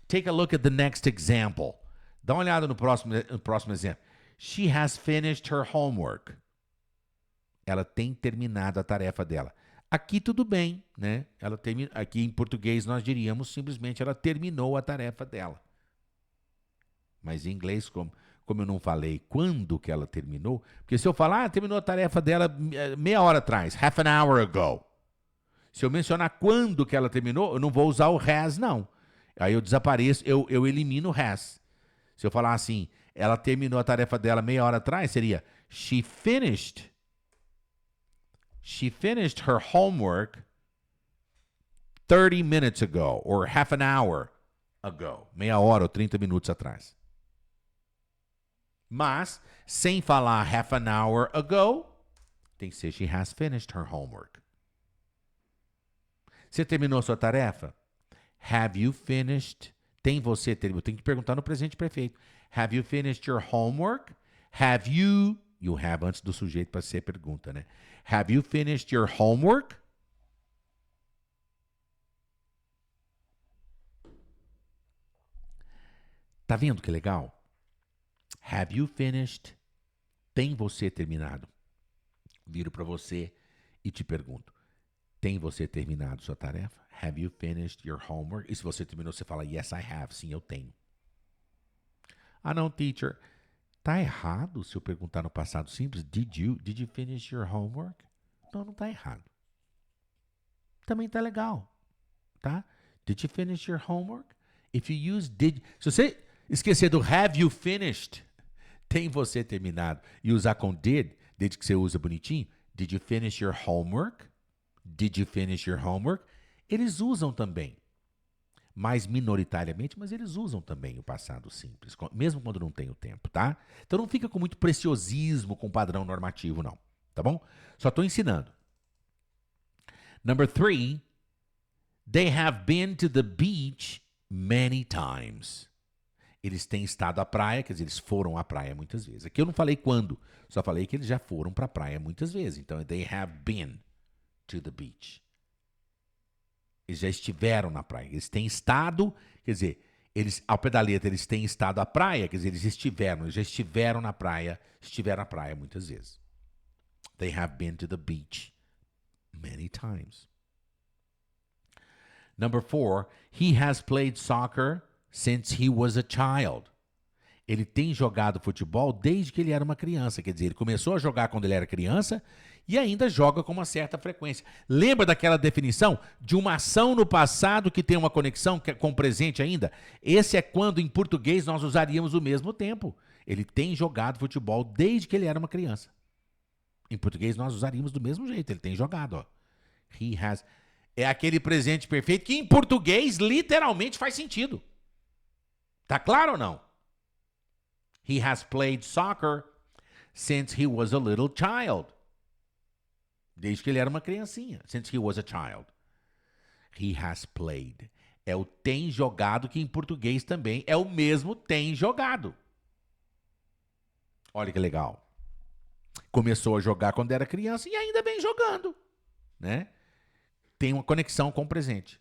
Take a look at the next example. Dá uma olhada no próximo exemplo. She has finished her homework. Ela tem terminado a tarefa dela. Aqui tudo bem, né? Aqui em português nós diríamos simplesmente ela terminou a tarefa dela. Mas em inglês, como eu não falei quando que ela terminou, porque se eu falar, terminou a tarefa dela meia hora atrás, half an hour ago. Se eu mencionar quando que ela terminou, eu não vou usar o has, não. Aí eu desapareço, eu elimino o has. Se eu falar assim, ela terminou a tarefa dela meia hora atrás, seria She finished her homework 30 minutes ago, or half an hour ago. Meia hora ou 30 minutos atrás. Mas, sem falar half an hour ago, tem que ser she has finished her homework. Você terminou sua tarefa? Have you finished? Tem que perguntar no presente perfeito. Have you finished your homework? Have you have antes do sujeito para ser pergunta, né? Have you finished your homework? Tá vendo que legal? Have you finished? Tem você terminado? Viro para você e te pergunto. Tem você terminado sua tarefa? Have you finished your homework? E se você terminou, você fala, yes, I have. Sim, eu tenho. Ah, não, teacher. Tá errado se eu perguntar no passado simples, did you finish your homework? Não tá errado. Também tá legal, tá? Did you finish your homework? If you use did, se você esquecer do have you finished, tem você terminado, e usar com did, desde que você usa bonitinho, did you finish your homework? Did you finish your homework? Eles usam também. Mais minoritariamente, mas eles usam também o passado simples, mesmo quando não tem o tempo, tá? Então não fica com muito preciosismo com padrão normativo, não, tá bom? Só estou ensinando. Number 3, they have been to the beach many times. Eles têm estado à praia, quer dizer, eles foram à praia muitas vezes. Aqui eu não falei quando, só falei que eles já foram para a praia muitas vezes. Então, they have been to the beach. Eles já estiveram na praia. Eles têm estado, quer dizer, ao pé da letra, eles têm estado à praia, quer dizer, eles já estiveram na praia muitas vezes. They have been to the beach many times. Number 4, he has played soccer since he was a child. Ele tem jogado futebol desde que ele era uma criança, quer dizer, ele começou a jogar quando ele era criança e ainda joga com uma certa frequência. Lembra daquela definição de uma ação no passado que tem uma conexão com o presente ainda? Esse é quando, em português, nós usaríamos o mesmo tempo. Ele tem jogado futebol desde que ele era uma criança. Em português, nós usaríamos do mesmo jeito. Ele tem jogado. Ó. He has. É aquele presente perfeito que, em português, literalmente faz sentido. Tá claro ou não? He has played soccer since he was a little child. Desde que ele era uma criancinha. Since he was a child. He has played. É o tem jogado, que em português também é o mesmo tem jogado. Olha que legal. Começou a jogar quando era criança e ainda vem jogando, né? Tem uma conexão com o presente.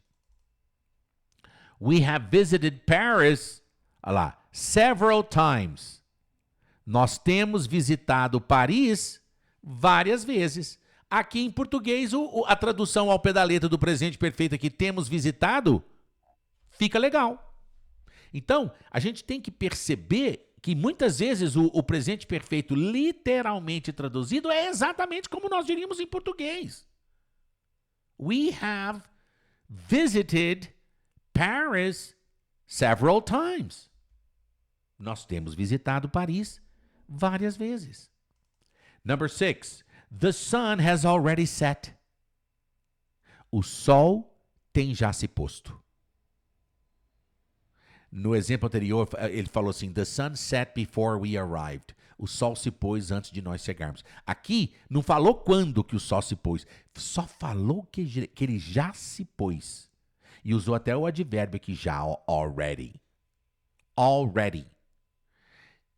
We have visited Paris, olha lá, several times. Nós temos visitado Paris várias vezes. Aqui em português, a tradução ao pé da letra do presente perfeito aqui, temos visitado, fica legal. Então, a gente tem que perceber que muitas vezes o presente perfeito literalmente traduzido é exatamente como nós diríamos em português. We have visited Paris several times. Nós temos visitado Paris várias vezes. Number 6. The sun has already set. O sol tem já se posto. No exemplo anterior, ele falou assim, the sun set before we arrived. O sol se pôs antes de nós chegarmos. Aqui, não falou quando que o sol se pôs. Só falou que ele já se pôs. E usou até o advérbio aqui já, already. Already.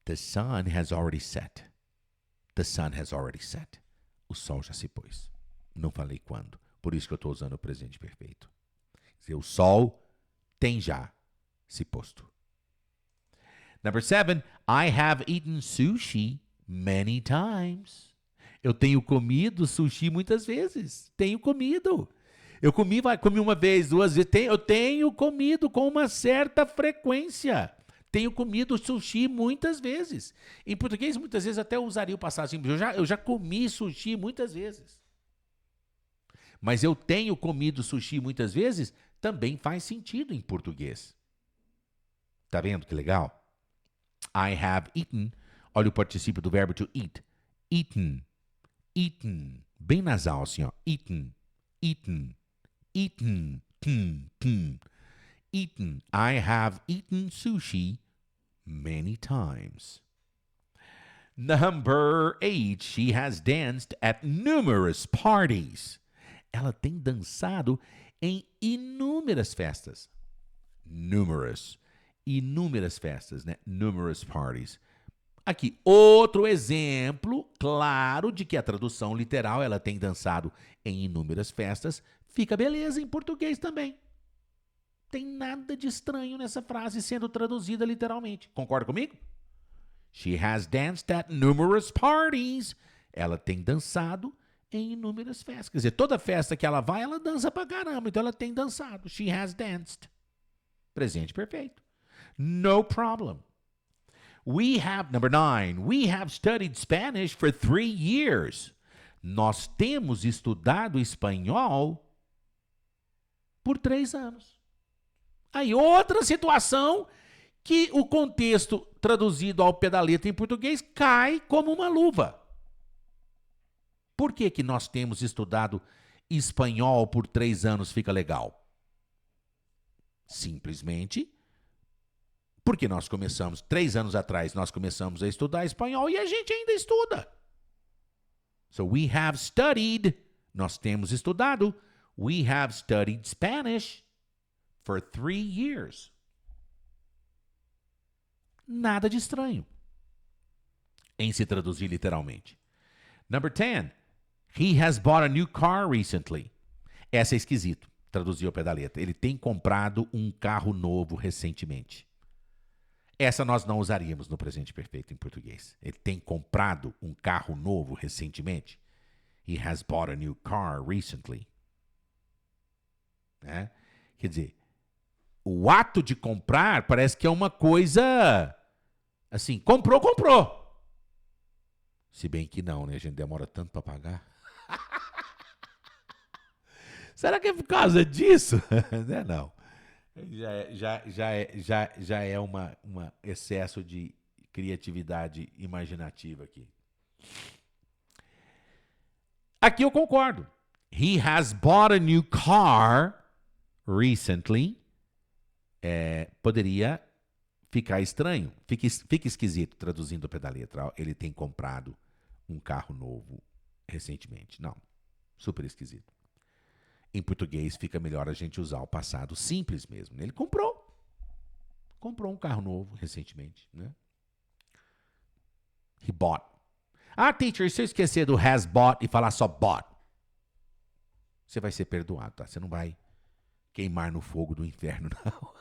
The sun has already set. The sun has already set. O sol já se pôs. Não falei quando. Por isso que eu estou usando o presente perfeito. Quer dizer, o sol tem já se posto. Number 7, I have eaten sushi many times. Eu tenho comido sushi muitas vezes. Tenho comido. Eu comi uma vez, 2 vezes. Eu tenho comido com uma certa frequência. Tenho comido sushi muitas vezes. Em português, muitas vezes até usaria o passado simples. Eu já comi sushi muitas vezes. Mas eu tenho comido sushi muitas vezes também faz sentido em português. Tá vendo que legal? I have eaten. Olha o particípio do verbo to eat. Eaten. Eaten. Bem nasal assim, ó. Eaten. Eaten. Eaten. Eaten. I have eaten sushi many times. Number 8. She has danced at numerous parties. Ela tem dançado em inúmeras festas. Numerous. Inúmeras festas, né? Numerous parties. Aqui, outro exemplo claro de que a tradução literal, ela tem dançado em inúmeras festas, fica beleza em português também. Tem nada de estranho nessa frase sendo traduzida literalmente. Concorda comigo? She has danced at numerous parties. Ela tem dançado em inúmeras festas. Quer dizer, toda festa que ela vai, ela dança pra caramba. Então ela tem dançado. She has danced. Presente perfeito. No problem. Number 9, we have studied Spanish for 3 years. Nós temos estudado espanhol por 3 anos. Aí outra situação que o contexto traduzido ao pé da letra em português cai como uma luva. Por que que nós temos estudado espanhol por 3 anos fica legal? Simplesmente porque nós começamos, 3 anos atrás, nós começamos a estudar espanhol e a gente ainda estuda. So we have studied, nós temos estudado, we have studied Spanish for 3 years. Nada de estranho em se traduzir literalmente. Number 10, he has bought a new car recently. Essa é esquisito, traduzir ao pé da letra. Ele tem comprado um carro novo recentemente. Essa nós não usaríamos no presente perfeito em português. Ele tem comprado um carro novo recentemente. He has bought a new car recently. Né? Quer dizer, o ato de comprar parece que é uma coisa assim, comprou. Se bem que não, né? A gente demora tanto para pagar. Será que é por causa disso? Não. Já é uma excesso de criatividade imaginativa aqui. Aqui eu concordo. He has bought a new car recently. Poderia ficar estranho. Fica esquisito traduzindo ao pé da letra. Ele tem comprado um carro novo recentemente. Não, super esquisito. Em português fica melhor a gente usar o passado simples mesmo. Ele comprou um carro novo recentemente, né? He bought. Ah, teacher, se eu esquecer do has bought e falar só bought, você vai ser perdoado, tá? Você não vai queimar no fogo do inferno, não.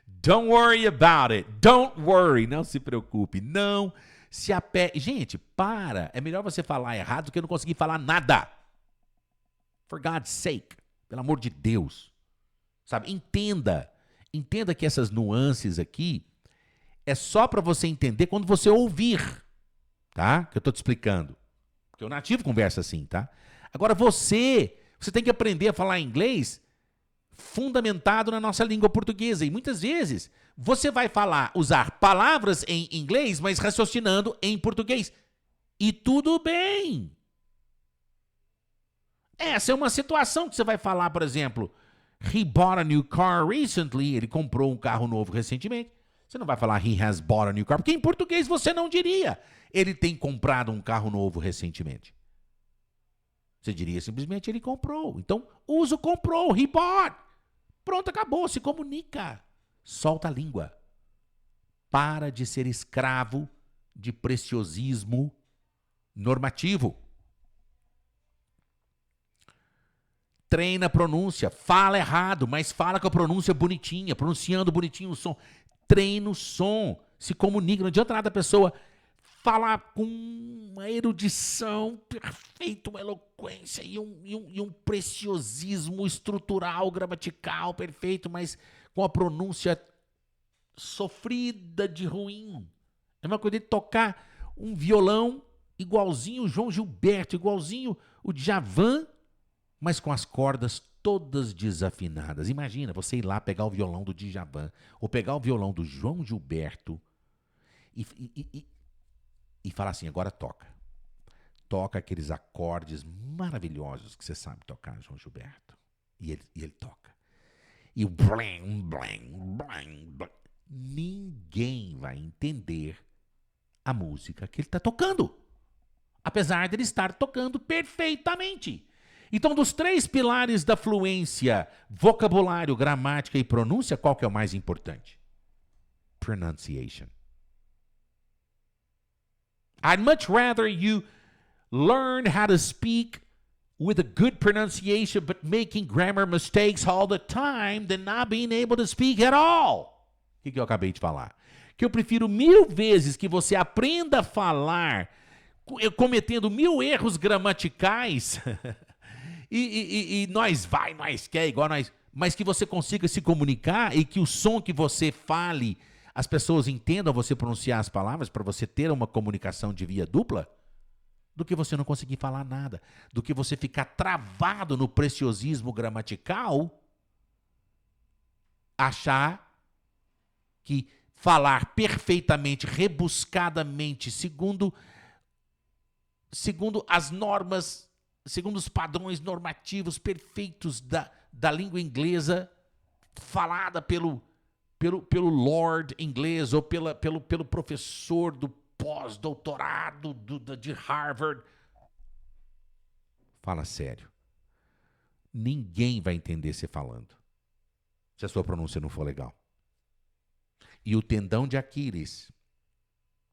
Don't worry about it. Don't worry. Não se preocupe. Não se apegue. Gente, para. É melhor você falar errado do que eu não conseguir falar nada. For God's sake. Pelo amor de Deus. Sabe? Entenda que essas nuances aqui é só para você entender quando você ouvir, tá? Que eu tô te explicando. Porque o nativo conversa assim, tá? Agora você tem que aprender a falar inglês fundamentado na nossa língua portuguesa. E muitas vezes você vai usar palavras em inglês, mas raciocinando em português. E tudo bem. Essa é uma situação que você vai falar, por exemplo, he bought a new car recently. Ele comprou um carro novo recentemente. Você não vai falar he has bought a new car, porque em português você não diria ele tem comprado um carro novo recentemente. Você diria simplesmente ele comprou. Então, usa o comprou, he bought. Pronto, acabou, se comunica. Solta a língua. Para de ser escravo de preciosismo normativo. Treina a pronúncia. Fala errado, mas fala com a pronúncia bonitinha, pronunciando bonitinho o som. Treina o som. Se comunica. Não adianta nada a pessoa falar com uma erudição perfeita, uma eloquência e um preciosismo estrutural, gramatical perfeito, mas com a pronúncia sofrida de ruim. É uma coisa de tocar um violão igualzinho o João Gilberto, igualzinho o Djavan, mas com as cordas todas desafinadas. Imagina você ir lá pegar o violão do Djavan ou pegar o violão do João Gilberto e falar assim, agora toca. Toca aqueles acordes maravilhosos que você sabe tocar, João Gilberto. E ele toca. E o bling, bling, bling, bling. Ninguém vai entender a música que ele está tocando. Apesar de ele estar tocando perfeitamente. Então, dos 3 pilares da fluência, vocabulário, gramática e pronúncia, qual que é o mais importante? Pronunciation. I'd much rather you learn how to speak with a good pronunciation but making grammar mistakes all the time than not being able to speak at all. O que eu acabei de falar? Que eu prefiro 1000 vezes que você aprenda a falar cometendo 1000 erros gramaticais e nós quer igual nós, mas que você consiga se comunicar e que o som que você fale as pessoas entendam você pronunciar as palavras para você ter uma comunicação de via dupla, do que você não conseguir falar nada, do que você ficar travado no preciosismo gramatical, achar que falar perfeitamente, rebuscadamente, segundo as normas, segundo os padrões normativos perfeitos da língua inglesa, falada pelo Lord inglês ou pelo professor do pós-doutorado de Harvard. Fala sério. Ninguém vai entender você falando, se a sua pronúncia não for legal. E o tendão de Aquiles,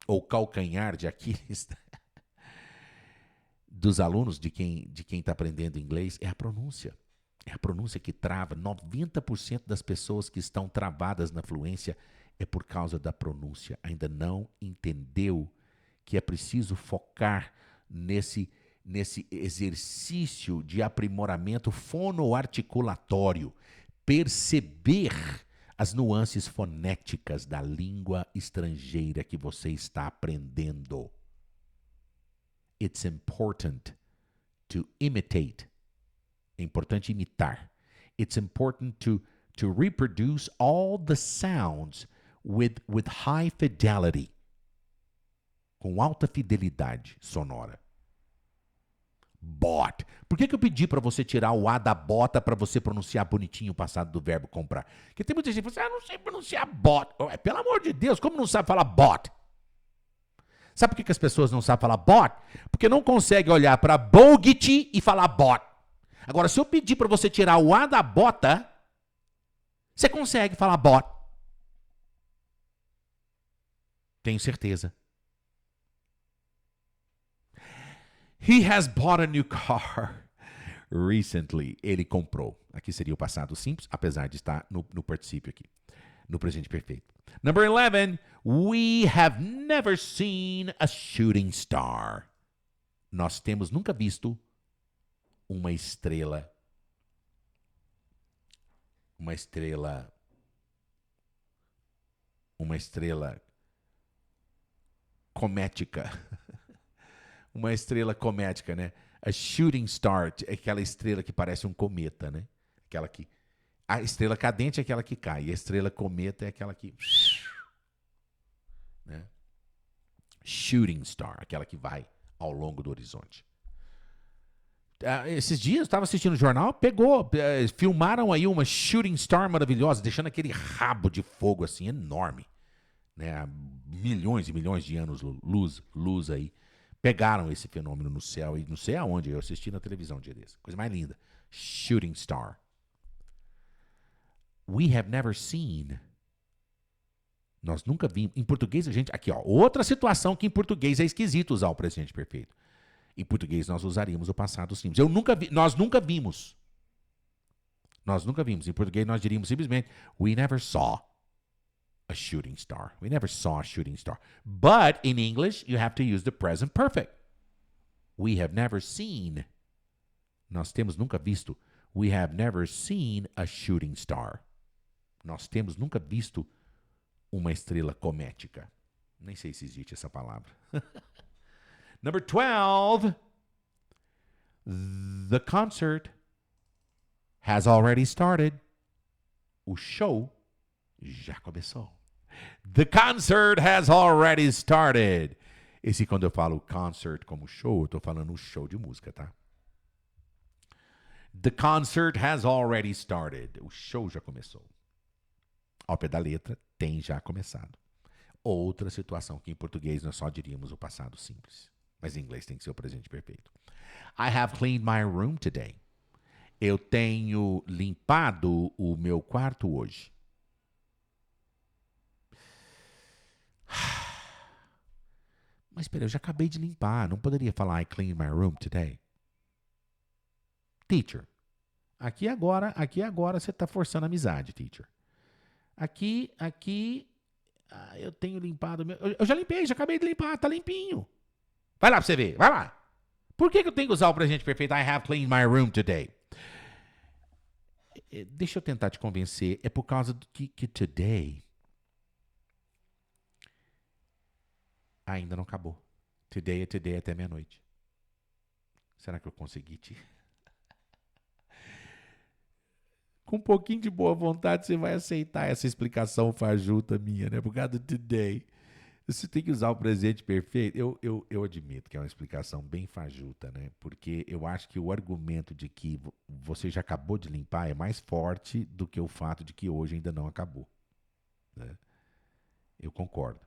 ou calcanhar de Aquiles, dos alunos, de quem está aprendendo inglês, é a pronúncia. É a pronúncia que trava. 90% das pessoas que estão travadas na fluência é por causa da pronúncia. Ainda não entendeu que é preciso focar nesse exercício de aprimoramento fonoarticulatório. Perceber as nuances fonéticas da língua estrangeira que você está aprendendo. It's important to imitate. É importante imitar. It's important to reproduce all the sounds with high fidelity. Com alta fidelidade sonora. Bought. Por que eu pedi para você tirar o A da bota para você pronunciar bonitinho o passado do verbo comprar? Porque tem muita gente que fala assim, não sei pronunciar bought. Pelo amor de Deus, como não sabe falar bought? Sabe por que as pessoas não sabem falar bought? Porque não conseguem olhar para Bogut e falar bought. Agora, se eu pedir para você tirar o A da bota, você consegue falar bought. Tenho certeza. He has bought a new car recently. Ele comprou. Aqui seria o passado simples, apesar de estar no particípio aqui. No presente perfeito. Number 11. We have never seen a shooting star. Nós temos nunca visto uma estrela comética. Uma estrela comética, né? A shooting star é aquela estrela que parece um cometa, né? A estrela cadente é aquela que cai, e a estrela cometa é aquela que, né? Shooting star, aquela que vai ao longo do horizonte. Esses dias eu estava assistindo o jornal, filmaram aí uma shooting star maravilhosa, deixando aquele rabo de fogo assim enorme, né? Milhões e milhões de anos luz aí. Pegaram esse fenômeno no céu e não sei aonde, eu assisti na televisão um dia desse. Coisa mais linda. Shooting star. We have never seen. Nós nunca vimos. Em português a gente... Aqui, ó. Outra situação que em português é esquisito usar o presente perfeito. Em português nós usaríamos o passado simples. Nós nunca vimos. Nós nunca vimos. Em português nós diríamos simplesmente we never saw a shooting star. We never saw a shooting star. But in English you have to use the present perfect. We have never seen. Nós temos nunca visto. We have never seen a shooting star. Nós temos nunca visto uma estrela comética. Nem sei se existe essa palavra. Number 12. The concert has already started. O show já começou. The concert has already started. Esse quando eu falo concert como show, eu estou falando um show de música, tá? The concert has already started. O show já começou. Ao pé da letra, tem já começado. Outra situação que em português nós só diríamos o passado simples. Mas em inglês tem que ser o presente perfeito. I have cleaned my room today. Eu tenho limpado o meu quarto hoje. Mas espera, eu já acabei de limpar. Não poderia falar I cleaned my room today. Teacher. Aqui agora você está forçando a amizade, teacher. Aqui, eu tenho limpado... Eu já limpei, já acabei de limpar, tá limpinho. Vai lá pra você ver, vai lá. Por que eu tenho que usar o presente perfeito? I have cleaned my room today. Deixa eu tentar te convencer. É por causa que today ainda não acabou. Today é today até meia-noite. Será que eu consegui te... Com um pouquinho de boa vontade, você vai aceitar essa explicação fajuta minha, né? Por causa do today. Você tem que usar o presente perfeito. Eu admito que é uma explicação bem fajuta, né? Porque eu acho que o argumento de que você já acabou de limpar é mais forte do que o fato de que hoje ainda não acabou. Né? Eu concordo.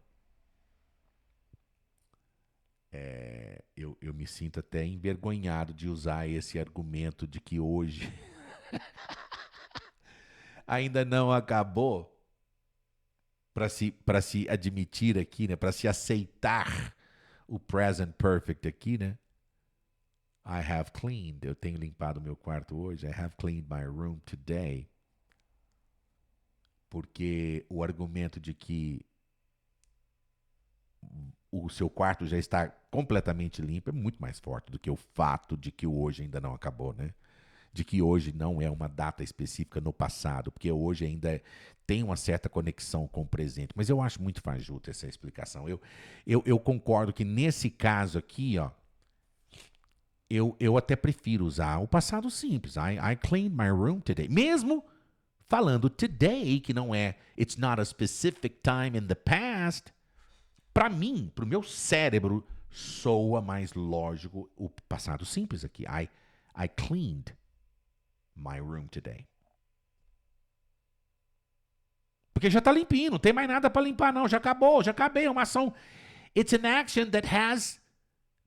Eu me sinto até envergonhado de usar esse argumento de que hoje... ainda não acabou, para se admitir aqui, né? Para se aceitar o present perfect aqui, né? I have cleaned. Eu tenho limpado meu quarto hoje. I have cleaned my room today. Porque o argumento de que o seu quarto já está completamente limpo é muito mais forte do que o fato de que o hoje ainda não acabou, né? De que hoje não é uma data específica no passado, porque hoje ainda tem uma certa conexão com o presente. Mas eu acho muito fajuta essa explicação. Eu concordo que nesse caso aqui, ó, eu até prefiro usar o passado simples. I cleaned my room today. Mesmo falando today, que não é, it's not a specific time in the past, para mim, para o meu cérebro, soa mais lógico o passado simples aqui. I cleaned my room today. Porque já está limpinho, não tem mais nada para limpar não, já acabou, já acabei, é uma ação. It's an action that has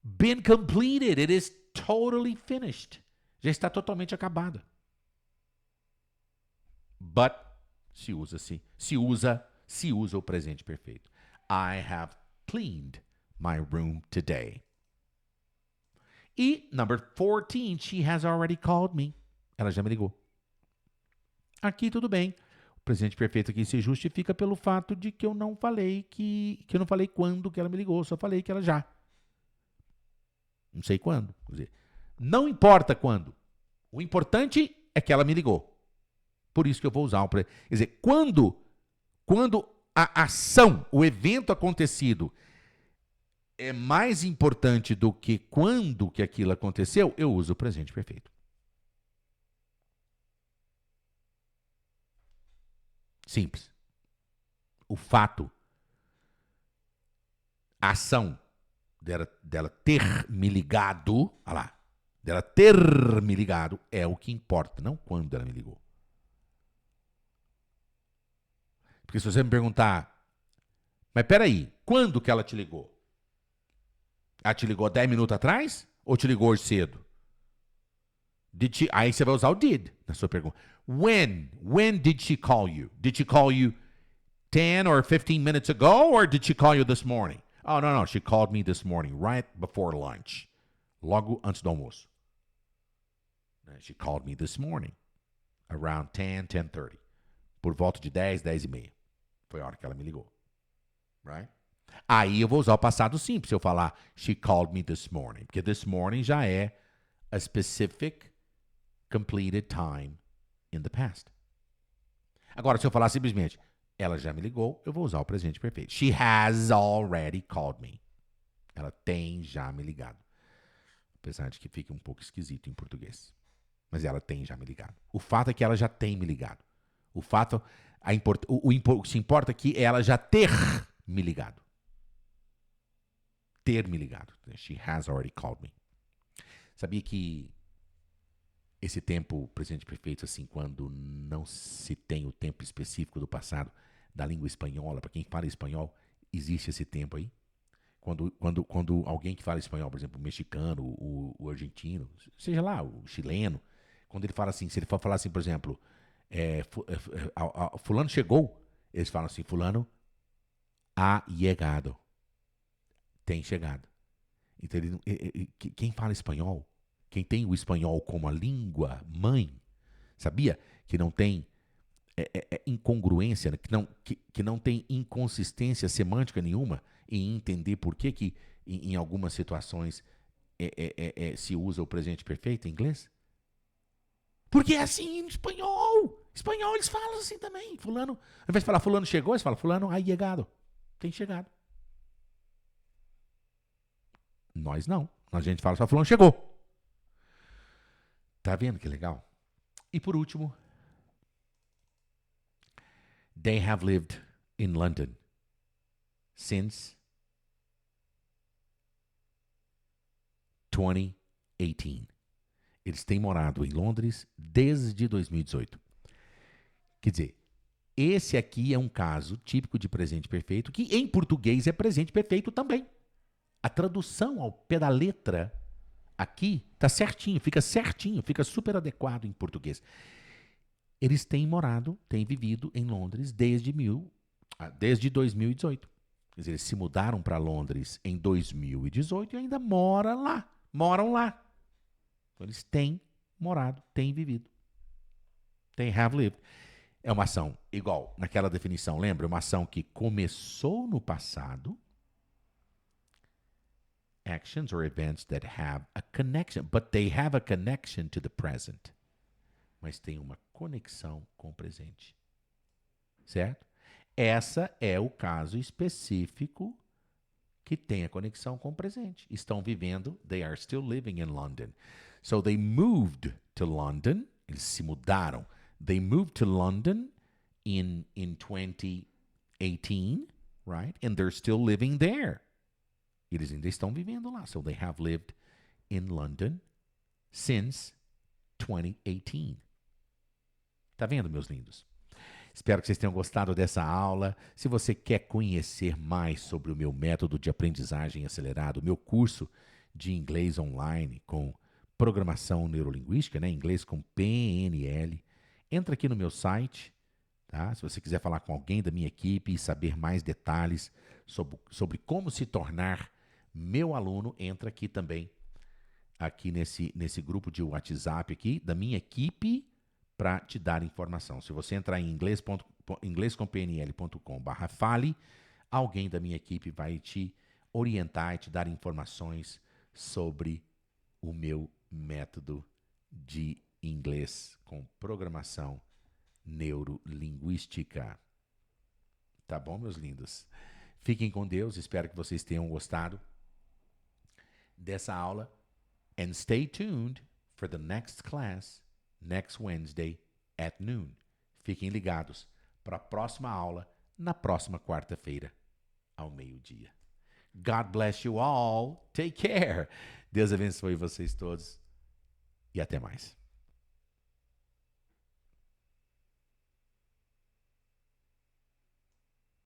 been completed. It is totally finished. Já está totalmente acabada. But se usa o presente perfeito. I have cleaned my room today. E number 14, she has already called me. Ela já me ligou. Aqui tudo bem. O presente perfeito aqui se justifica pelo fato de que eu não falei que eu não falei quando que ela me ligou, só falei que ela já. Não sei quando. Quer dizer, não importa quando. O importante é que ela me ligou. Por isso que eu vou usar o presente. Quer dizer, quando a ação, o evento acontecido é mais importante do que quando que aquilo aconteceu, eu uso o presente perfeito. Simples. O fato, a ação dela ter me ligado, olha lá, dela ter me ligado é o que importa, não quando ela me ligou. Porque se você me perguntar, mas peraí, quando que ela te ligou? Ela te ligou 10 minutos atrás ou te ligou hoje cedo? Aí você vai usar o did na sua pergunta. When did she call you? Did she call you 10 or 15 minutes ago, or did she call you this morning? Oh, no, she called me this morning, right before lunch. Logo antes do almoço. She called me this morning, around 10, 10:30. Por volta de 10, 10 e meia. Foi a hora que ela me ligou. Right? Aí eu vou usar o passado simples. Se eu falar, she called me this morning. Porque this morning já é a specific completed time in the past. Agora, se eu falar simplesmente, ela já me ligou, eu vou usar o presente perfeito. She has already called me. Ela tem já me ligado. Apesar de que fica um pouco esquisito em português. Mas ela tem já me ligado. O fato é que ela já tem me ligado. O fato, o que se importa aqui é ela já ter me ligado. Ter me ligado. She has already called me. Sabia que esse tempo presente perfeito, assim, quando não se tem o tempo específico do passado da língua espanhola, para quem fala espanhol, existe esse tempo aí? Quando alguém que fala espanhol, por exemplo, o mexicano, o argentino, seja lá, o chileno, quando ele fala assim, se ele for falar assim, por exemplo, fulano chegou, eles falam assim, fulano ha llegado. Tem chegado. Então, quem fala espanhol, quem tem o espanhol como a língua mãe, sabia que não tem incongruência, que não tem inconsistência semântica nenhuma em entender por que em algumas situações se usa o presente perfeito em inglês? Porque é assim em espanhol. Espanhol eles falam assim também. Fulano, ao invés de falar fulano chegou, eles falam fulano ha llegado. Tem chegado. Nós não. A gente fala só fulano chegou. Tá vendo que legal? E por último, they have lived in London since 2018. Eles têm morado em Londres desde 2018. Quer dizer, esse aqui é um caso típico de presente perfeito, que em português é presente perfeito também. A tradução ao pé da letra aqui está certinho, fica super adequado em português. Eles têm morado, têm vivido em Londres desde 2018. Quer dizer, eles se mudaram para Londres em 2018 e ainda moram lá. Então, eles têm morado, têm vivido. They have lived. É uma ação igual naquela definição, lembra? Uma ação que começou no passado. Actions or events that have a connection, but they have a connection to the present. Mas tem uma conexão com o presente. Certo? Essa é o caso específico que tem a conexão com o presente. Estão vivendo, they are still living in London. So they moved to London, eles se mudaram. They moved to London in 2018, right? And they're still living there. Eles ainda estão vivendo lá. So they have lived in London since 2018. Tá vendo, meus lindos? Espero que vocês tenham gostado dessa aula. Se você quer conhecer mais sobre o meu método de aprendizagem acelerado, meu curso de inglês online com programação neurolinguística, né? Inglês com PNL, entra aqui no meu site, tá? Se você quiser falar com alguém da minha equipe e saber mais detalhes sobre como se tornar meu aluno, entra aqui também, aqui nesse grupo de WhatsApp aqui, da minha equipe, para te dar informação. Se você entrar em inglescompnl.com/fale, alguém da minha equipe vai te orientar e te dar informações sobre o meu método de inglês com programação neurolinguística. Tá bom, meus lindos? Fiquem com Deus, espero que vocês tenham gostado dessa aula. And stay tuned for the next class next Wednesday at noon. Fiquem ligados para a próxima aula na próxima quarta-feira ao meio-dia. God bless you all. Take care. Deus abençoe vocês todos e até mais.